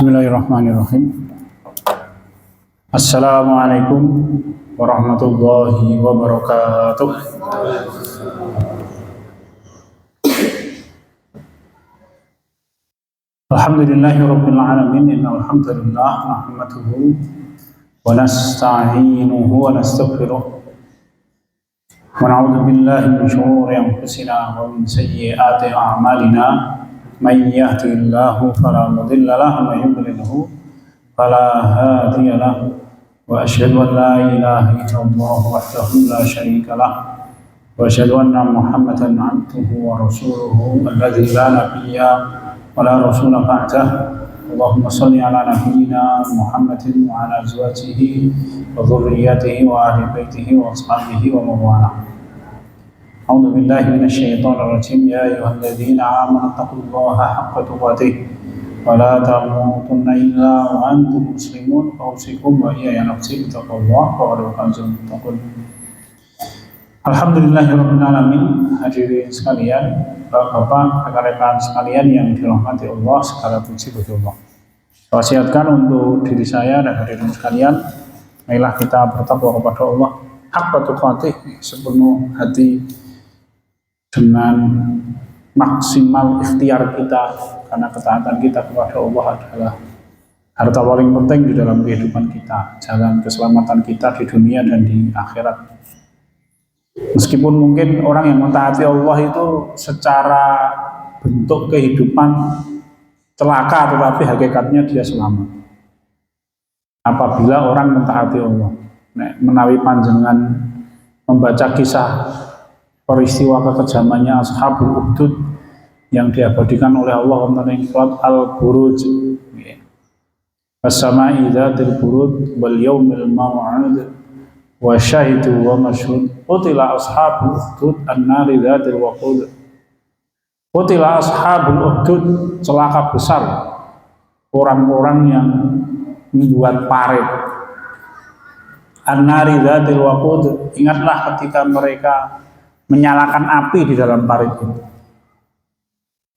Bismillahirrahmanirrahim. Assalamualaikum warahmatullahi wabarakatuh. Alhamdulillahirabbil alamin. Innal hamdalillah nahmaduhu wa nasta'inuhu wa nastaghfiruh. Wa na'udzu billahi min shururi anfusina wa min sayyiati a'malina. Man yahdihillahu fala mudilla lahu wa man yudlilhu fala hadiya lahu. Wa asyhadu an la ilaha illallah wahdahu la syarika lah. Wa asyhadu anna Muhammadan 'abduhu wa rasuluhu alladzi la nabiyya wa la rasula ba'dahu. Allahumma shalli ala nabiyyina Muhammadin wa ala azwajihi wa dhurriyyatihi wa ahli baitihi wa ashabihi wa man walah. A'udzu billahi minasyaitonir rajim. Ya ayyuhalladzina amanu taqullaha haqqa tuqatih wa la tamutunna illa wa antum muslimun. Fausikum wa iyaya nafsi bittaqwallahi wa qad taqul. Alhamdulillahirabbil alamin. Hadirin sekalian, Bapak-bapak, rekan-rekan sekalian yang dirahmati Allah, segala puji bagi Allah. Saya wasiatkan untuk diri saya dan hadirin sekalian, marilah kita bertakwa kepada Allah haqqa tuqatih, sepenuh hati, dengan maksimal ikhtiar kita, karena ketaatan kita kepada Allah adalah harta paling penting di dalam kehidupan kita, jalan keselamatan kita di dunia dan di akhirat. Meskipun mungkin orang yang mentaati Allah itu secara bentuk kehidupan celaka, tetapi hakikatnya dia selamat. Apabila orang mentaati Allah, menawi panjenengan membaca kisah peristiwa kekejamannya Ashabul Ukhdud yang diabadikan oleh Allah dalam surat Al-Buruj. As-sama'i dzatil buruj wal yaumil maw'ud wa syahidu wa mashhud. Qutila ashabul ukhdud an-nari dzatil waqud. Qutila ashabul ukhdud, celaka besar orang-orang yang membuat parit. An-nari dzatil waqud, ingatlah ketika mereka menyalakan api di dalam parit itu.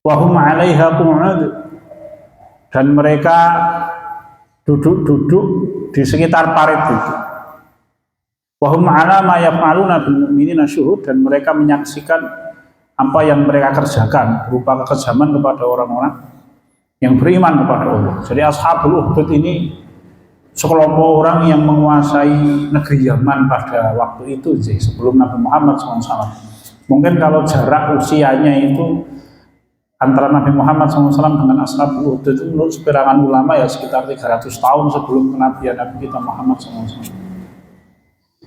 Wahum 'alaiha qu'ud, dan mereka duduk-duduk di sekitar parit itu. Wahum 'ala ma yaf'aluna bil mu'minina syuhud, dan mereka menyaksikan apa yang mereka kerjakan berupa kekejaman kepada orang-orang yang beriman kepada Allah. Jadi Ashabul Ukhdud ini sekelompok orang yang menguasai negeri Yaman pada waktu itu, sebelum Nabi Muhammad SAW. Mungkin kalau jarak usianya itu antara Nabi Muhammad SAW dengan Ashabul Ukhdud itu menurut seperangan ulama ya sekitar 300 tahun sebelum kenabian Nabi kita Muhammad SAW.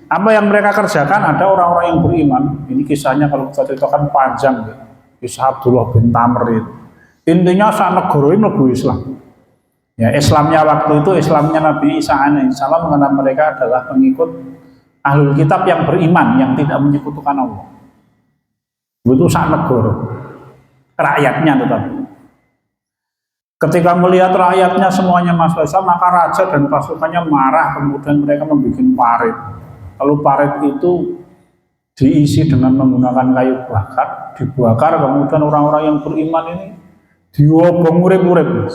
Apa yang mereka kerjakan, ada orang-orang yang beriman. Ini kisahnya kalau kita ceritakan panjang, kisah Abdullah bin Tamr itu. Intinya saat negara ini mlebu Islam. Ya, Islamnya waktu itu Islamnya Nabi Isa alaihissalam, karena mereka adalah pengikut ahlul kitab yang beriman, yang tidak menyekutukan Allah. Itu sak negara, rakyatnya tetapi. Ketika melihat rakyatnya semuanya masuk Islam, maka raja dan pasukannya marah, kemudian mereka membuat parit. Lalu parit itu diisi dengan menggunakan kayu bakar, dibakar, kemudian orang-orang yang beriman ini diobong urip-urip.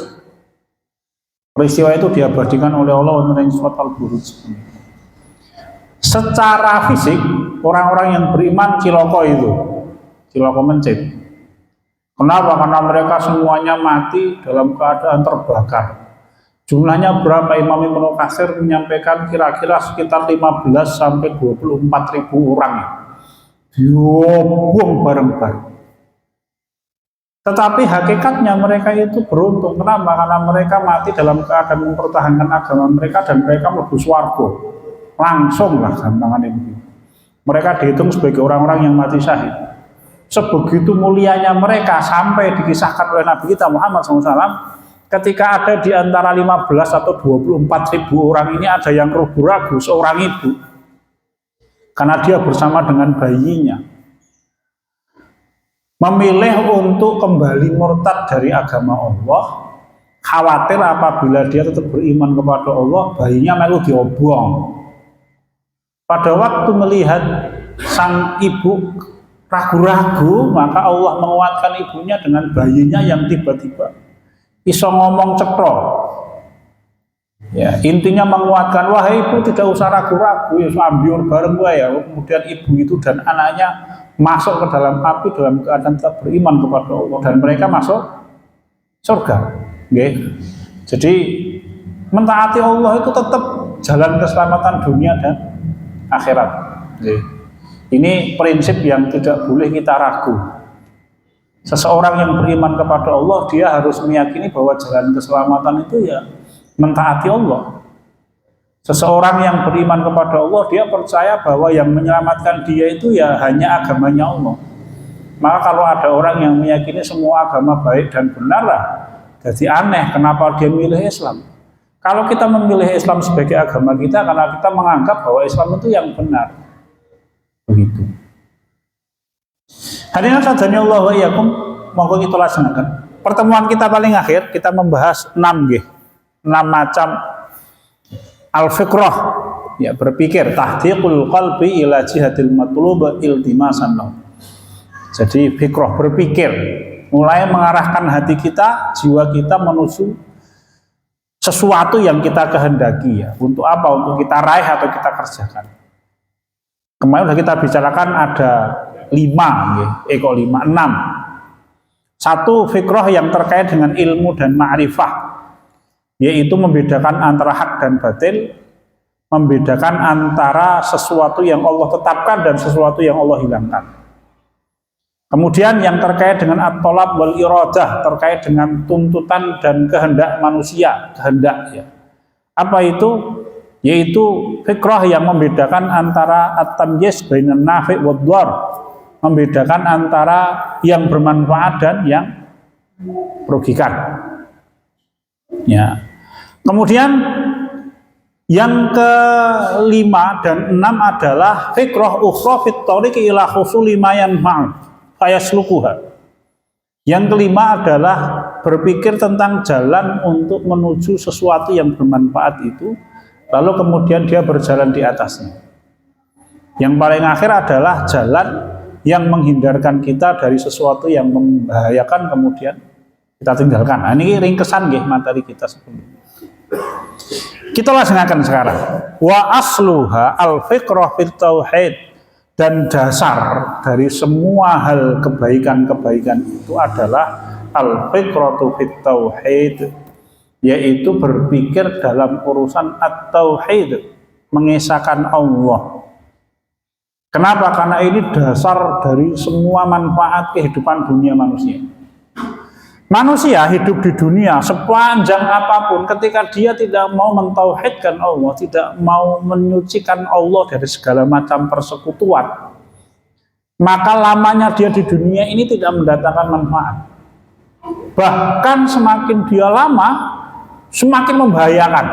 Peristiwa itu diabadikan oleh Allah dalam surat Al-Buruj. Secara fisik, orang-orang yang beriman ciloko itu, ciloko mencit. Kenapa? Karena mereka semuanya mati dalam keadaan terbakar. Jumlahnya berapa? Imam Ibnu Katsir menyampaikan kira-kira sekitar 15 sampai 24 ribu orang. Diobong bareng-bareng. Tetapi hakikatnya mereka itu beruntung. Kenapa? Karena mereka mati dalam keadaan mempertahankan agama mereka dan mereka mlebu swarga. Langsung lah gampangan itu. Mereka dihitung sebagai orang-orang yang mati syahid. Sebegitu mulianya mereka sampai dikisahkan oleh Nabi kita Muhammad SAW, ketika ada di antara 15 atau 24 ribu orang ini ada yang ragu-ragu, seorang ibu. Karena dia bersama dengan bayinya memilih untuk kembali murtad dari agama Allah, khawatir apabila dia tetap beriman kepada Allah, bayinya melu diobong. Pada waktu melihat sang ibu ragu-ragu, maka Allah menguatkan ibunya dengan bayinya yang tiba-tiba iso ngomong cetro. Ya, intinya menguatkan, wahai ibu tidak usah ragu-ragu, ya ambil bareng gue ya. Kemudian ibu itu dan anaknya masuk ke dalam api dalam keadaan tetap beriman kepada Allah dan mereka masuk surga. Okay. Jadi mentaati Allah itu tetap jalan keselamatan dunia dan akhirat. Okay. Ini prinsip yang tidak boleh kita ragu. Seseorang yang beriman kepada Allah, dia harus meyakini bahwa jalan keselamatan itu ya mentaati Allah. Seseorang yang beriman kepada Allah, dia percaya bahwa yang menyelamatkan dia itu ya hanya agamanya Allah. Maka kalau ada orang yang meyakini semua agama baik dan benar lah, jadi aneh kenapa dia milih Islam. Kalau kita memilih Islam sebagai agama kita karena kita menganggap bahwa Islam itu yang benar. Begitu. Hadirin sadani Allah wa iyyakum, monggo kita laksanakan. Pertemuan kita paling akhir kita membahas 6 macam al-fikrah, ya berpikir, tahdiqul qalbi ila jihadil matlub iltimasan lahu. Jadi fikrah, berpikir, mulai mengarahkan hati kita, jiwa kita menuju sesuatu yang kita kehendaki, ya. Untuk apa? Untuk kita raih atau kita kerjakan. Kemarin sudah kita bicarakan ada 6. Satu, fikrah yang terkait dengan ilmu dan ma'rifah, yaitu membedakan antara hak dan batil, membedakan antara sesuatu yang Allah tetapkan dan sesuatu yang Allah hilangkan. Kemudian yang terkait dengan at-thalab wal iradah, terkait dengan tuntutan dan kehendak manusia, kehendak, ya. Apa itu? Yaitu fikrah yang membedakan antara at-tamyiz bainan nafi' wad dhar, membedakan antara yang bermanfaat dan yang merugikan. Ya. Kemudian yang ke-5 dan 6 adalah fikrah ukhra fit thariqi ila husuli ma yanfa'u fayaslukuha. Yang ke-5 adalah berpikir tentang jalan untuk menuju sesuatu yang bermanfaat itu, lalu kemudian dia berjalan di atasnya. Yang paling akhir adalah jalan yang menghindarkan kita dari sesuatu yang membahayakan, kemudian kita tinggalkan. Nah, ini ringkesan nggih materi kita sebelumnya. Kita laksanakan sekarang. Wa asluha al-fikrah fit tauhid, dan dasar dari semua hal kebaikan-kebaikan itu adalah al-fikratu fit tauhid, yaitu berpikir dalam urusan at-tauhid, mengesahkan Allah. Kenapa? Karena ini dasar dari semua manfaat kehidupan dunia manusia. Manusia hidup di dunia sepanjang apapun, ketika dia tidak mau mentauhidkan Allah, tidak mau menyucikan Allah dari segala macam persekutuan, maka lamanya dia di dunia ini tidak mendatangkan manfaat. Bahkan semakin dia lama, semakin membahayakan.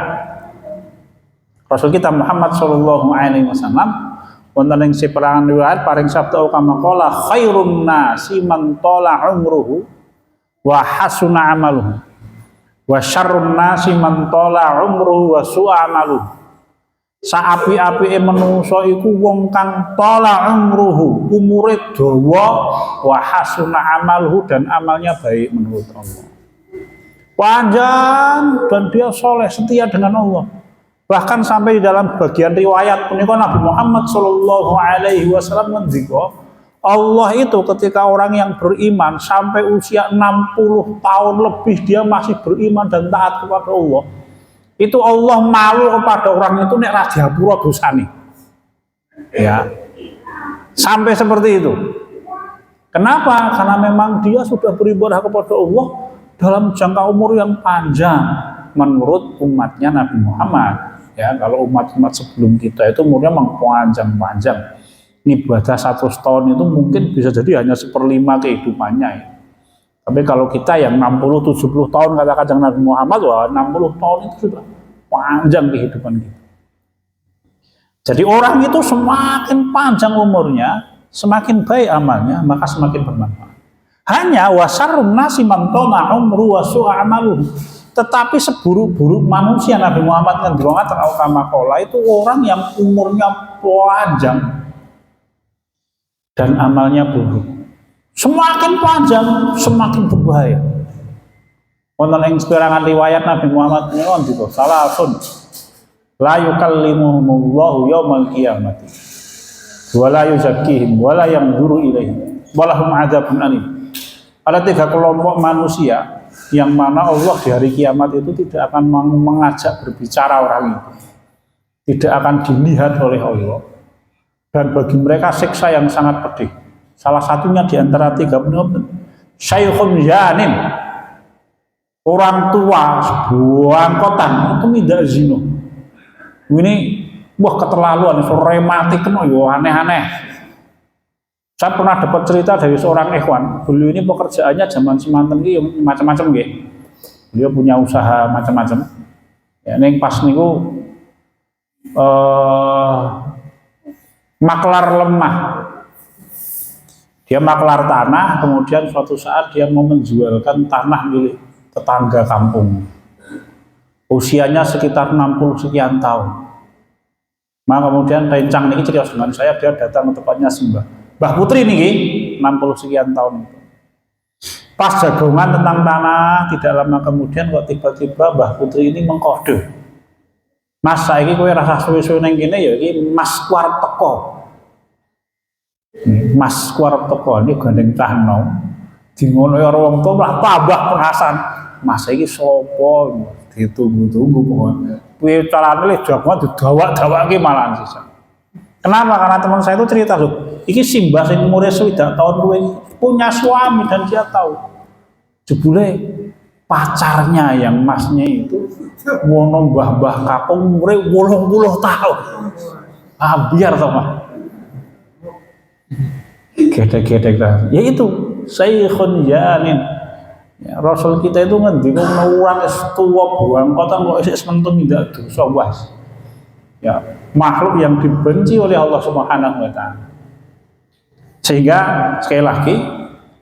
Rasul kita Muhammad sallallahu alaihi wasallam wonten ing seperangan riwayat paring sabda kama qala khairun nasi man tala umruhu wa hasuna amaluhu wa syarrun nasi man tala umruhu wa su'a amaluhu. Saapi-apike manungsa iku wong kang tala umruhu, umure dawa, wa hasuna amaluhu, dan amalnya baik menurut Allah. Panjang dan dia soleh, setia dengan Allah. Bahkan sampai di dalam bagian riwayat punika Nabi Muhammad sallallahu alaihi wasallam ngendika, Allah itu ketika orang yang beriman sampai usia 60 tahun lebih dia masih beriman dan taat kepada Allah, itu Allah malu kepada orang itu nek ra diapura dosane. Ya. Sampai seperti itu. Kenapa? Karena memang dia sudah beribadah kepada Allah dalam jangka umur yang panjang menurut umatnya Nabi Muhammad. Ya, kalau umat-umat sebelum kita itu umurnya memang panjang-panjang. Ibadah 100 tahun itu mungkin bisa jadi hanya 1/5 kehidupannya, ya. Tapi kalau kita yang 60-70 tahun kata Kanjeng Nabi Muhammad, wah 60 tahun itu sudah panjang kehidupan kita. Jadi orang itu semakin panjang umurnya, semakin baik amalnya, maka semakin bermanfaat. Hanya wasarun nasi man tala umru wa su'a amaluhu. Tetapi seburuk-buruk manusia, Nabi Muhammad kan dikatakan al-kamakola, itu orang yang umurnya panjang dan amalnya buruk. Semakin panjang, semakin berbahaya. Wonten ing seperangan riwayat Nabi Muhammad menika ngendika salasun la yukallimuhumullahu yaumal qiyamati wa la yuzakkihim wa la yanzuru ilaihim wa lahum adzabun alim. Ada 3 kelompok manusia yang mana Allah di hari kiamat itu tidak akan mengajak berbicara orang itu, tidak akan dilihat oleh Allah, dan bagi mereka siksa yang sangat pedih. Salah satunya di antara 3 penyebab syaikhun janin, orang tua bangkotan itu tidak zina. Ini wah keterlaluan, rematik yo aneh-aneh. Saya pernah dapat cerita dari seorang ikhwan. Beliau ini pekerjaannya zaman semanten iki macam-macam nggih. Beliau punya usaha macam-macam. Ya ning pas niku maklar lemah. Dia maklar tanah, kemudian suatu saat dia mau menjualkan tanah milik tetangga kampung. Usianya sekitar 60 sekian tahun. Maka kemudian rencang ini cerita dengan saya, dia datang ke tempatnya Mbah Putri nih, 60 sekian tahun itu. Pas jagongan tentang tanah, tidak lama kemudian kok tiba-tiba Mbah Putri ini mengkode. Mas saiki kowe rasa suwe-suwe ning kene ya iki Mas kuarep teko. Mas kuarep teko iki gandeng cah enom. Di ngono ya wong tuwa lah tambah penasaran. Mas iki sapa? Ditunggu-tunggu pokoknya. Kuwi carane le jagongan didawak-dawake malahan sisa. Kenapa? Karena teman saya itu cerita loh, iki Simbah sing umure 7 tahun kuwi punya suami dan dia tahu. Jebule pacarnya yang masnya itu wono mbah-mbah kapung umure 80 tahun. Ah biar toh Pak. Gedek-gedek dah. Ya itu Syekhun Janin. Ya, Rasul kita itu ngendika orang wis tuwa bangkotan kok isih sementung ndak dosa was. Ya, makhluk yang dibenci oleh Allah Subhanahu wa taala. Sehingga sekali lagi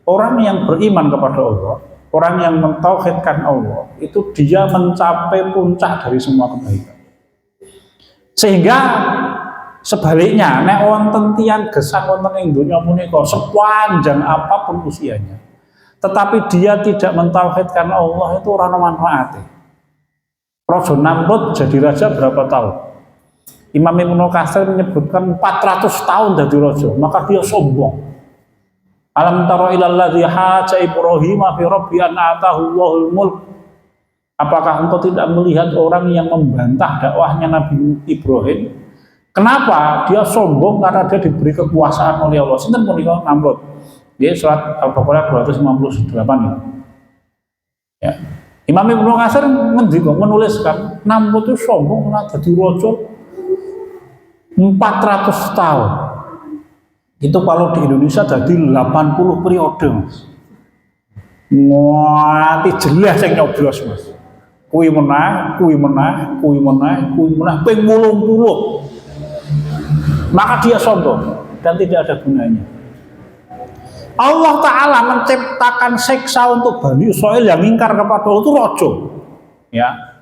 orang yang beriman kepada Allah, orang yang mentauhidkan Allah, itu dia mencapai puncak dari semua kebaikan. Sehingga sebaliknya nek wonten tiyang gesang wonten ing donya punika sepanjang apapun usianya, tetapi dia tidak mentauhidkan Allah, itu ora ana manfaate. Raja Namrud jadi raja berapa tahun? Imam Ibnu Katsir menyebutkan 400 tahun jadi raja, maka dia sombong. Alam tara ilal ladzi haja Ibrahim fi rabbi an atahu Allahul mulk. Apakah engkau tidak melihat orang yang membantah dakwahnya Nabi Ibrahim? Kenapa? Dia sombong karena dia diberi kekuasaan oleh Allah. Sinten punika Namrud. Dia surat Al-Baqarah 258 ya. Ya. Imam Ibnu Katsir menuliskan Namrud itu sombong karena jadi raja 400 tahun. Itu kalau di Indonesia jadi 80 periode Mas. Nganti jelas yang nyoblos Mas. Kuwi menang, ping 80. Maka dia sombong dan tidak ada gunanya. Allah Ta'ala menciptakan siksa untuk Bani Israil yang ingkar kepada Allah itu rojo. Ya.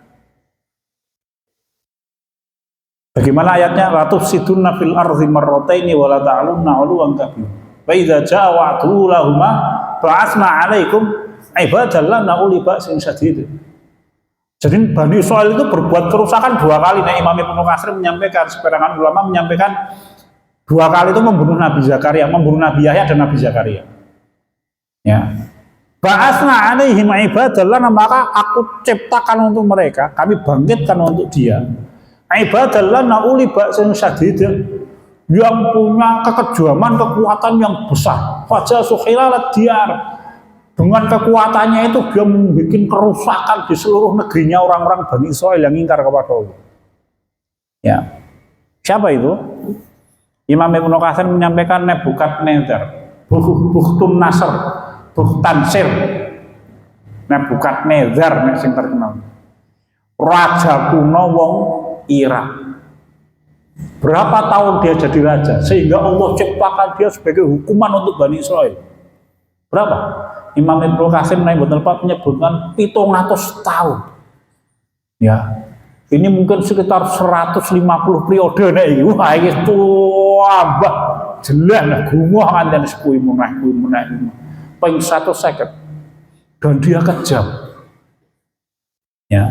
Bagaimana ayatnya? Latufsidunna fil ardi marrataini wa la ta'lunna 'uluwan kabira. Wa idza jaa wa'du lahumma ba'atsna 'alaikum ibadan lana uli ba'sin syadid. Jadi Bani Israil itu berbuat kerusakan 2 kali. Nah, Imam Ibnu Katsir menyampaikan, seperangan ulama menyampaikan 2 kali itu membunuh Nabi Zakaria, membunuh Nabi Yahya dan Nabi Zakaria. Ya. Ba'atsna 'alaihim ibadan lana, maka aku ciptakan untuk mereka, kami bangkitkan untuk dia. Ibadallah nauli ba'sin syadid, yang punya kekejaman, kekuatan yang besar. Faja sukhilalat diyar, dengan kekuatannya itu dia membuat kerusakan di seluruh negerinya orang-orang Bani Israil yang ingkar kepada Allah. Ya. Siapa itu? Imam Ibnu Katsir menyampaikan Nebukadnezar, Bukhtun Nasr, Bukhtansir. Nebukadnezar nek sing terkenal. Raja kuno wong Irak. Berapa tahun dia jadi raja sehingga Allah ciptakan dia sebagai hukuman untuk Bani Israil? Berapa? Imam Ibnu Katsir menyebutkan 700 tahun. Ya. Ini mungkin sekitar 150 periode nek iki. Wah, iki tuwabah jelas nah gumoh anten kuwi meneh. Ping 1 second. Dan dia kejam. Ya.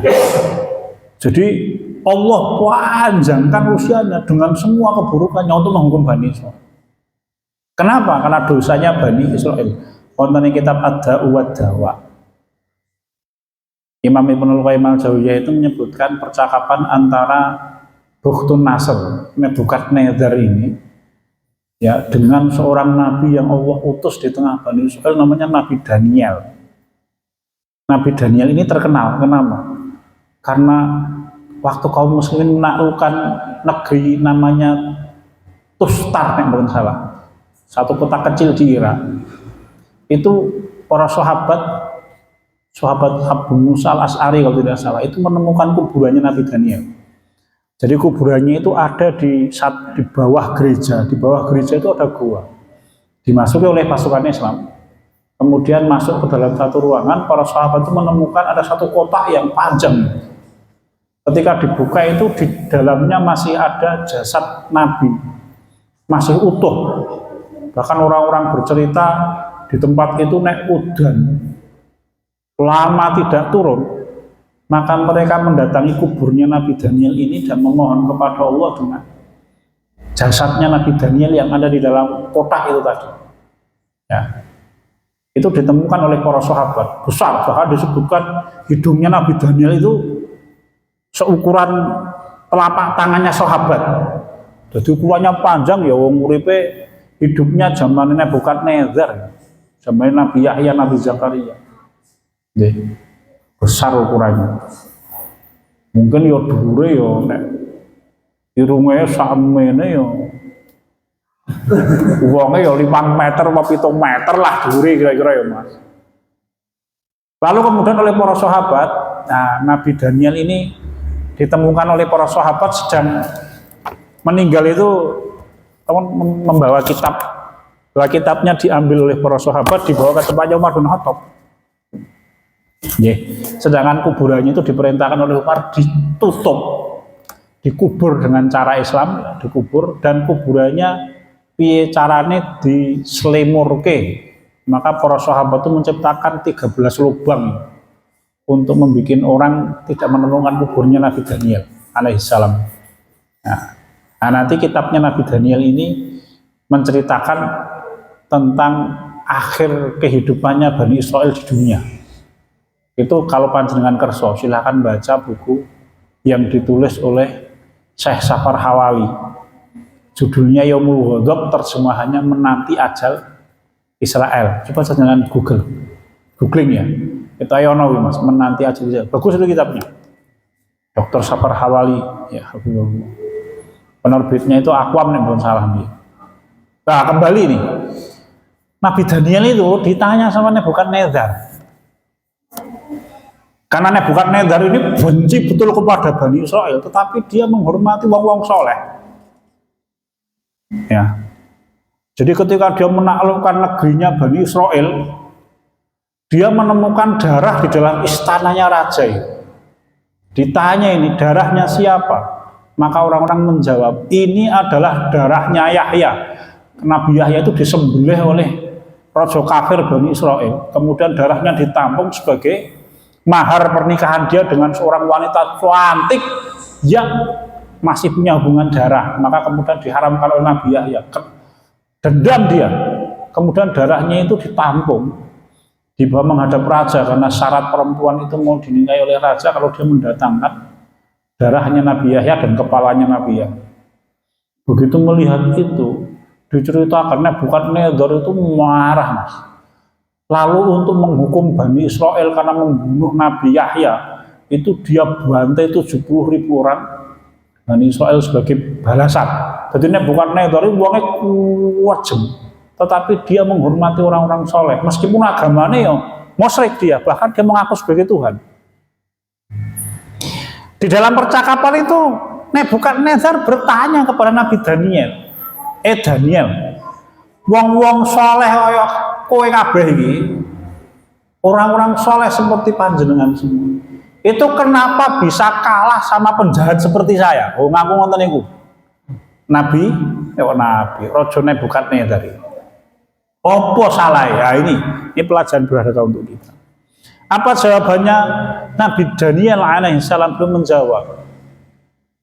Jadi Allah panjangkan usianya dengan semua keburukannya untuk menghukum Bani Israil. Kenapa? Karena dosanya Bani Israil. Wonten ing kitab Ad-Da'u wad-Dawa. Imam Ibnul Qayyim al-Jauziyah itu menyebutkan percakapan antara Bukhtun Nasr, Nebukadnezar ini, ya, dengan seorang nabi yang Allah utus di tengah Bani Israil, namanya Nabi Daniel. Nabi Daniel ini terkenal, kenapa? Karena waktu kaum muslimin menaklukkan negeri namanya Tustar, yang bukan salah, satu kota kecil di Irak, itu para sahabat Abu Musa al-Asy'ari kalau tidak salah, itu menemukan kuburannya Nabi Daniel. Jadi kuburannya itu ada di bawah gereja. Di bawah gereja itu ada gua, dimasuki oleh pasukan Islam. Kemudian masuk ke dalam satu ruangan, para sahabat itu menemukan ada satu kotak yang panjang. Ketika dibuka itu di dalamnya masih ada jasad Nabi, masih utuh. Bahkan orang-orang bercerita di tempat itu naik udan, lama tidak turun. Maka mereka mendatangi kuburnya Nabi Daniel ini dan memohon kepada Allah dengan jasadnya Nabi Daniel yang ada di dalam kotak itu tadi. Ya. Itu ditemukan oleh para sahabat besar, bahkan disebutkan hidungnya Nabi Daniel itu seukuran telapak tangannya sahabat. Jadi ukurannya panjang, ya wong uripe hidupnya zaman Nebukadnezar, zaman Nabi Yahya, Nabi Zakaria. Nggih. Besar ukurannya. Mungkin ya dhuwure ya nek irunge sakmene ya uangnya ya 5 meter atau 7 meter lah duri kira-kira ya Mas. Lalu kemudian oleh para sahabat, nah Nabi Daniel ini ditemukan oleh para sahabat sedang meninggal itu, membawa kitab. Bahwa kitabnya diambil oleh para sahabat, dibawa ke tempatnya Umar bin Khattab. Sedangkan kuburannya itu diperintahkan oleh Umar ditutup, dikubur dengan cara Islam, dikubur, dan kuburannya piye carane diselimurke. Maka para sahabat itu menciptakan 13 lubang untuk membuat orang tidak menemukan kuburnya Nabi Daniel alaihissalam. Nah, nanti kitabnya Nabi Daniel ini menceritakan tentang akhir kehidupannya Bani Israil di dunia. Itu kalau panjenengan kerso, silahkan baca buku yang ditulis oleh Syekh Safar Hawali. Judulnya Yaumul Ghadab, terjemahannya Menanti Ajal Israel. Coba saja dengan googling ya. Itu ayono Mas, Menanti Ajal Israel. Bagus itu kitabnya. Dr. Safar Hawali, ya, penerbitnya itu Aqwam nih, belum salah nih. Nah, kembali nih. Nabi Daniel itu ditanya sama Nebukadnezar. Karena Nebukadnezar ini benci betul kepada Bani Israil, tetapi dia menghormati wong-wong soleh. Ya. Jadi ketika dia menaklukkan negerinya Bani Israil, dia menemukan darah di dalam istananya raja. Ditanya ini darahnya siapa? Maka orang-orang menjawab, ini adalah darahnya Yahya. Nabi Yahya itu disembelih oleh raja kafir Bani Israil. Kemudian darahnya ditampung sebagai mahar pernikahan dia dengan seorang wanita cantik yang masih punya hubungan darah. Maka kemudian diharamkan oleh Nabi Yahya. Dendam dia. Kemudian darahnya itu ditampung, dibawa menghadap raja, karena syarat perempuan itu mau dinikahi oleh raja kalau dia mendatangkan darahnya Nabi Yahya dan kepalanya Nabi Yahya. Begitu melihat itu, diceritakan Nebukadnezar itu marah Mas. Lalu untuk menghukum Bani Israil karena membunuh Nabi Yahya, itu dia bantai 70.000 orang Bani Israil sebagai balasan. Jadi Nebukadnezar itu uangnya kuwajem, tetapi dia menghormati orang-orang soleh, meskipun agamanya ya musyrik dia, bahkan dia mengaku sebagai Tuhan. Di dalam percakapan itu Nebukadnezar bertanya kepada Nabi Daniel, Daniel, wong-wong soleh kaya kowe kabeh iki, orang-orang soleh seperti panjenengan semua, itu kenapa bisa kalah sama penjahat seperti saya? Oh, ngaku ngoten niku. Nabi, Raja Nebukadnezar. Apa salah ya? Ini pelajaran berharga untuk kita. Apa jawabannya Nabi Daniel alaihissalam? Belum menjawab.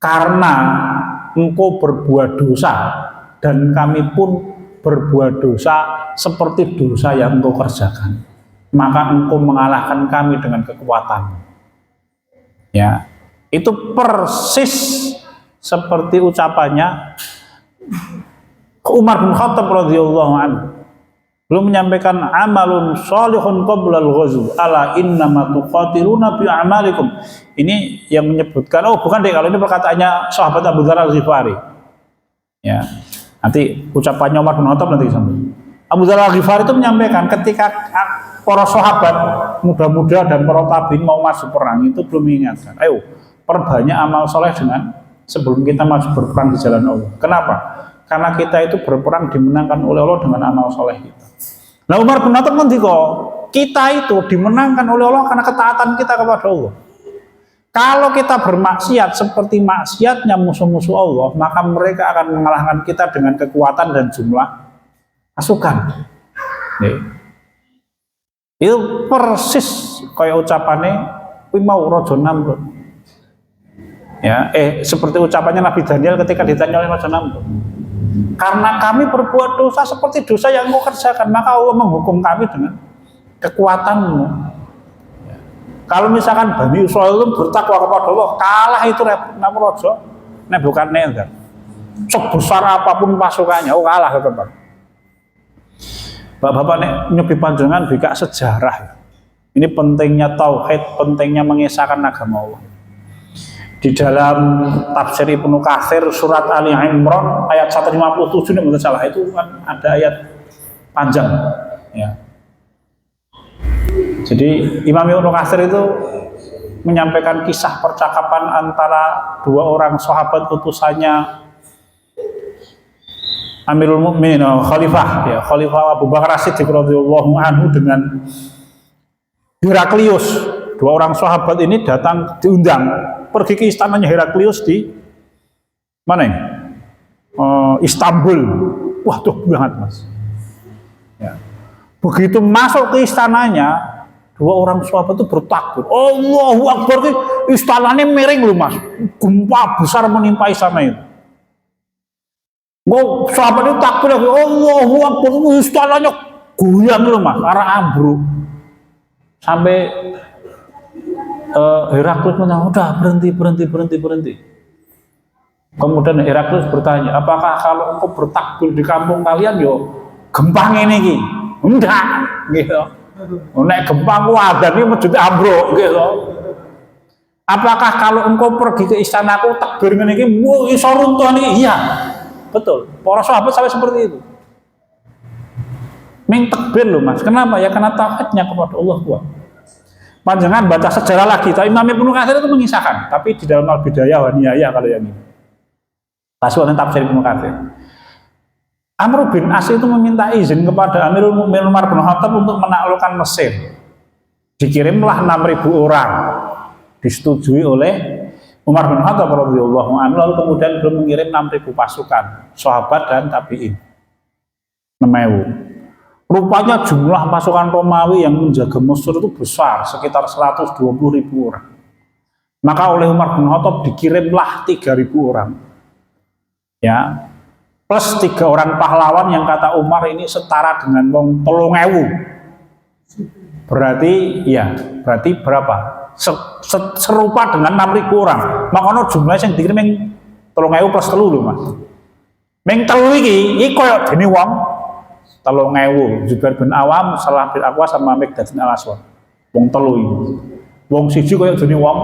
Karena engkau berbuat dosa dan kami pun berbuat dosa seperti dosa yang engkau kerjakan, maka engkau mengalahkan kami dengan kekuatanmu. Ya, itu persis seperti ucapannya Umar bin Khattab radhiyallahu anhu. Belum menyampaikan amalun sholihun qoblal ghazw ala innama tuqatiluna bi a'malikum. Ini yang menyebutkan, oh bukan deh, kalau ini perkataannya sahabat Abu Dzar Al-Ghifari. Ya. Nanti ucapannya Umar bin Khattab nanti sampai. Abu Dzar Al-Ghifari itu menyampaikan ketika para sahabat muda-muda dan para tabiin mau masuk perang itu belum mengingatkan, ayo perbanyak amal soleh dengan sebelum kita masuk berperang di jalan Allah. Kenapa? Karena kita itu berperang dimenangkan oleh Allah dengan amal soleh kita. Nah Umar bin Khattab ngendika, kita itu dimenangkan oleh Allah karena ketaatan kita kepada Allah. Kalau kita bermaksiat seperti maksiatnya musuh-musuh Allah, maka mereka akan mengalahkan kita dengan kekuatan dan jumlah pasukan. Nih. Itu persis kayak ucapannya kuwi mau Raja Namrud. Ya, seperti ucapannya Nabi Daniel ketika ditanya oleh Raja Namrud. Karena kami berbuat dosa seperti dosa yang kau kerjakan, maka Allah menghukum kami dengan kekuatanmu. Ya. Kalau misalkan Bani Israil itu bertakwa kepada Allah, kalah itu Raja Nebukadnezar. Sebesar apapun pasukannya, oh kalah tetap. Bapak-bapak nyobi panjangan bika sejarah. Ini pentingnya tauhid, pentingnya mengesahkan agama Allah. Di dalam tafsir Ibnu Katsir surat Ali Imran ayat 157 ini salah, itu kan ada ayat panjang ya. Jadi Imam Ibnu Katsir itu menyampaikan kisah percakapan antara dua orang sahabat utusannya Amirul Mukminin Khalifah Abu Bakar As-Siddiq radhiyallahu anhu dengan Heraklius. Dua orang sahabat ini datang diundang pergi ke istananya Heraklius di mana ini? Istanbul. Wah tuh banget mas. Ya. Begitu masuk ke istananya, dua orang sahabat itu bertakbir. Allahu Akbar, istananya miring loh mas. Gempa besar menimpa istana itu. Mau sahabat itu takbir lagi. Allahu Akbar, istananya goyang loh mas, arah ambruk. Sampai Heraklius bilang, udah berhenti. Kemudian Heraklius bertanya, apakah kalau engkau bertakbir di kampung kalian yo gempang ini? Enggak, gitu. Nek gempang ada nih masjid ambruk, gitu. Apakah kalau engkau pergi ke istanaku takbir ini, wow iso runtuh nih? Iya, betul. Para sahabat sampai seperti itu. Meng takbir loh mas. Kenapa? Ya karena tauhidnya kepada Allah kuat. Panjangan baca sejarah lagi, tapi Imam Ibnu Katsir itu mengisahkan, tapi di dalam Al-Bidayah wa Nihayah kalau yang ini. Pasukan tafsir Ibnu Katsir. Amr bin As itu meminta izin kepada Amirul Mukminin Umar bin Khattab untuk menaklukkan Mesir. Dikirimlah 6.000 orang, disetujui oleh Umar bin Khattab radhiyallahu anhu, lalu kemudian belum mengirim 6.000 pasukan, sahabat dan tabi'in. 6.000. Rupanya jumlah pasukan Romawi yang menjaga Mesir itu besar, sekitar 120.000 orang. Maka oleh Umar bin Khattab dikirimlah 3.000 orang. Ya, plus 3 orang pahlawan yang kata Umar ini setara dengan wong 3.000. Berarti berapa? Serupa dengan 6.000 orang. Makanya jumlahnya yang dikirim yang 3.000 plus 3 loh mas. Meng 3 iki koyo dene wong 3.000, Zubair bin Awam, Salah bin Aqwa sama Miqdad bin Al-Aswad. Wong 3 iki. Wong siji koyo dene wong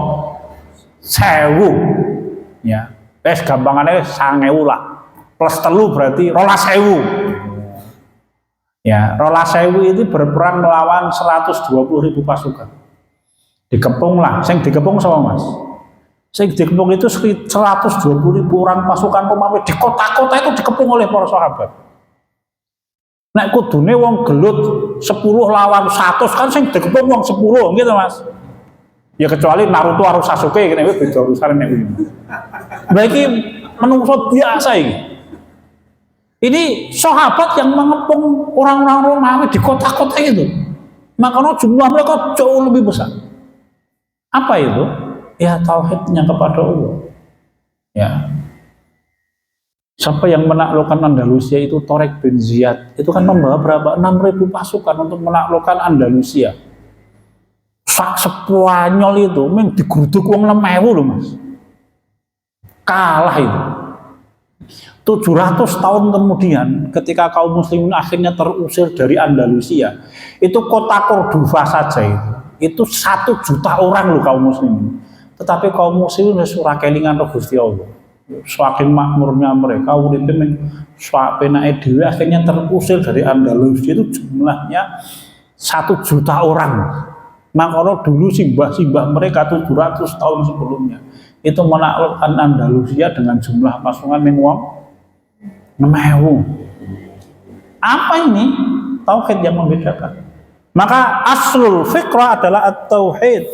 1.000. Ya. Wes gampangane 9.000 lah. Plus 3 berarti 12.000. Ya, 12.000 itu berperang melawan 120.000 pasukan. Dikepung lah, sing dikepung sama mas. Sing dikepung itu 120.000 orang pasukan Romawi di kota-kota itu dikepung oleh para sahabat. Nek kudune wong gelut 10 lawan 100 kan sing dikepung wong 10 gitu mas. Ya kecuali Naruto karo Sasuke kene beda urusan nek iki. Lah iki menungso biasa iki. Ini sahabat yang mengepung orang-orang Romawi di kota-kota itu. Makanya jumlah mereka jauh lebih besar. Apa itu? Ya tauhidnya kepada Allah. Ya. Siapa yang menaklukkan Andalusia itu Tariq bin Ziyad. Itu kan membawa berapa? 6.000 pasukan untuk menaklukkan Andalusia. Sak Spanyol itu memang digeruduk wong 6.000 loh Mas. Kalah itu. 700 tahun kemudian ketika kaum muslimin akhirnya terusir dari Andalusia, itu kota Cordoba saja itu 1 juta orang loh kaum muslimin. Tetapi kaum muslimin surah kelingan roh Gusti Allah. Saking makmurnya mereka urip sak penake dhewe akhirnya terusir dari Andalusia itu jumlahnya 1 juta orang. Makanya dulu simbah-simbah mereka 700 tahun sebelumnya itu menaklukkan Andalusia dengan jumlah pasukan yang 6.000. Apa ini? Tauhid yang membedakan. Maka aslul fikrah adalah at-tauhid.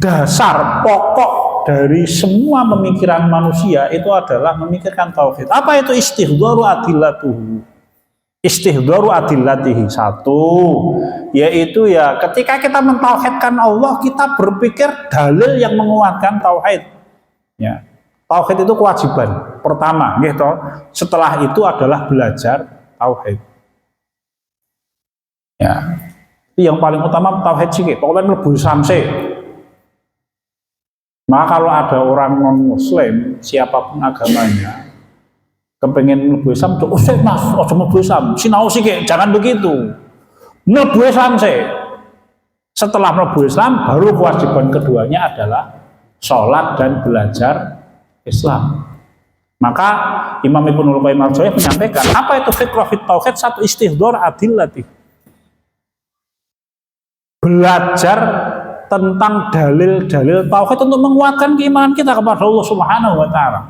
Dasar pokok dari semua pemikiran manusia itu adalah memikirkan tauhid. Apa itu istihdharu adillatuhu? Istihdharu adillatihi. Satu, yaitu ya ketika kita mentauhidkan Allah, kita berpikir dalil yang menguatkan tauhid. Ya. Tauhid itu kewajiban pertama, gitu. Setelah itu adalah belajar tauhid. Ya, yang paling utama tauhid sih. Pokoknya mlebu Islam sih. Maka kalau ada orang non Muslim, siapapun agamanya, kepengen mlebu Islam, tuh, mas, mlebu Islam, sinau sih, jangan begitu. Mlebu Islam sih. Setelah mlebu Islam, baru kewajiban keduanya adalah sholat dan belajar Islam. Maka Imam Ibnul Qayyim al-Jauziyah menyampaikan, apa itu fiqh fit tauhid? Satu, istihdhar adillati. Belajar tentang dalil-dalil tauhid untuk menguatkan keimanan kita kepada Allah Subhanahu wa taala.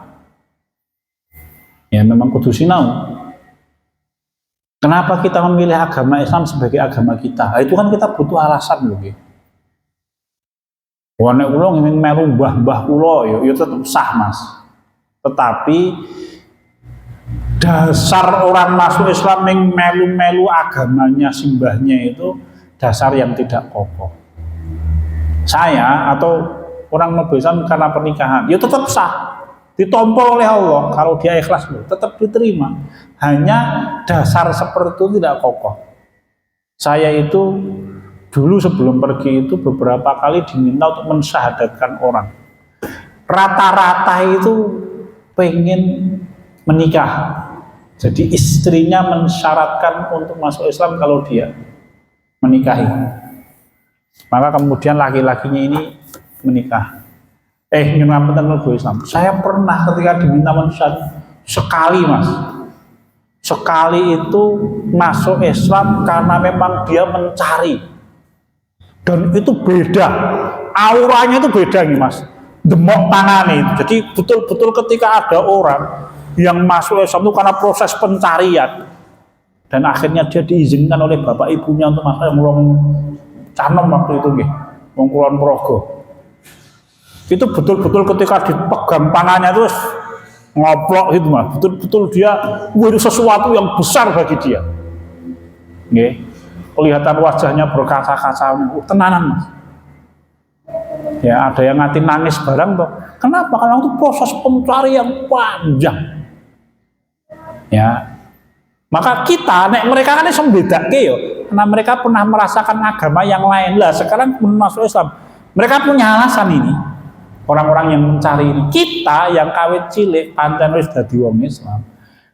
Ya memang kudu sinau. Kenapa kita memilih agama Islam sebagai agama kita? Nah, itu kan kita butuh alasan loh. Wane ulo ingin melu mbah-mbah ulo ya tetap sah Mas. Tetapi dasar orang masuk Islam yang melu-melu agamanya simbahnya itu dasar yang tidak kokoh. Saya atau orang mlebu Islam karena pernikahan, ya tetap sah, ditompol oleh Allah. Kalau dia ikhlas tetap diterima. Hanya dasar seperti itu tidak kokoh. Saya itu dulu sebelum pergi itu beberapa kali diminta untuk mensyahadatkan orang. Rata-rata itu pengen menikah. Jadi istrinya mensyaratkan untuk masuk Islam kalau dia menikahi. Maka kemudian laki-lakinya ini menikah. Nyunampeten mlebu Islam. Saya pernah ketika diminta mensyahadatkan sekali Mas. Sekali itu masuk Islam karena memang dia mencari. Dan itu beda, auranya itu beda nih Mas, demok tangannya itu. Jadi betul-betul ketika ada orang yang masuk Islam itu karena proses pencarian, dan akhirnya dia diizinkan oleh bapak ibunya untuk masuk yang ngulung canom waktu itu nih, ngulung Progo. Itu betul-betul ketika dipegang tangannya terus ngoplok itu Mas, betul-betul dia itu sesuatu yang besar bagi dia. Nggih. Kelihatan wajahnya berkaca-kaca, tenanan Mas. Ya ada yang nganti nangis barang toh. Kenapa? Karena itu proses pencarian yang panjang. Ya, maka kita, mereka kan iso mbedake yo, karena mereka pernah merasakan agama yang lain lah. Sekarang masuk Islam, mereka punya alasan ini. Orang-orang yang mencari ini, kita yang kawit cilik pancen wis dadi wong Islam.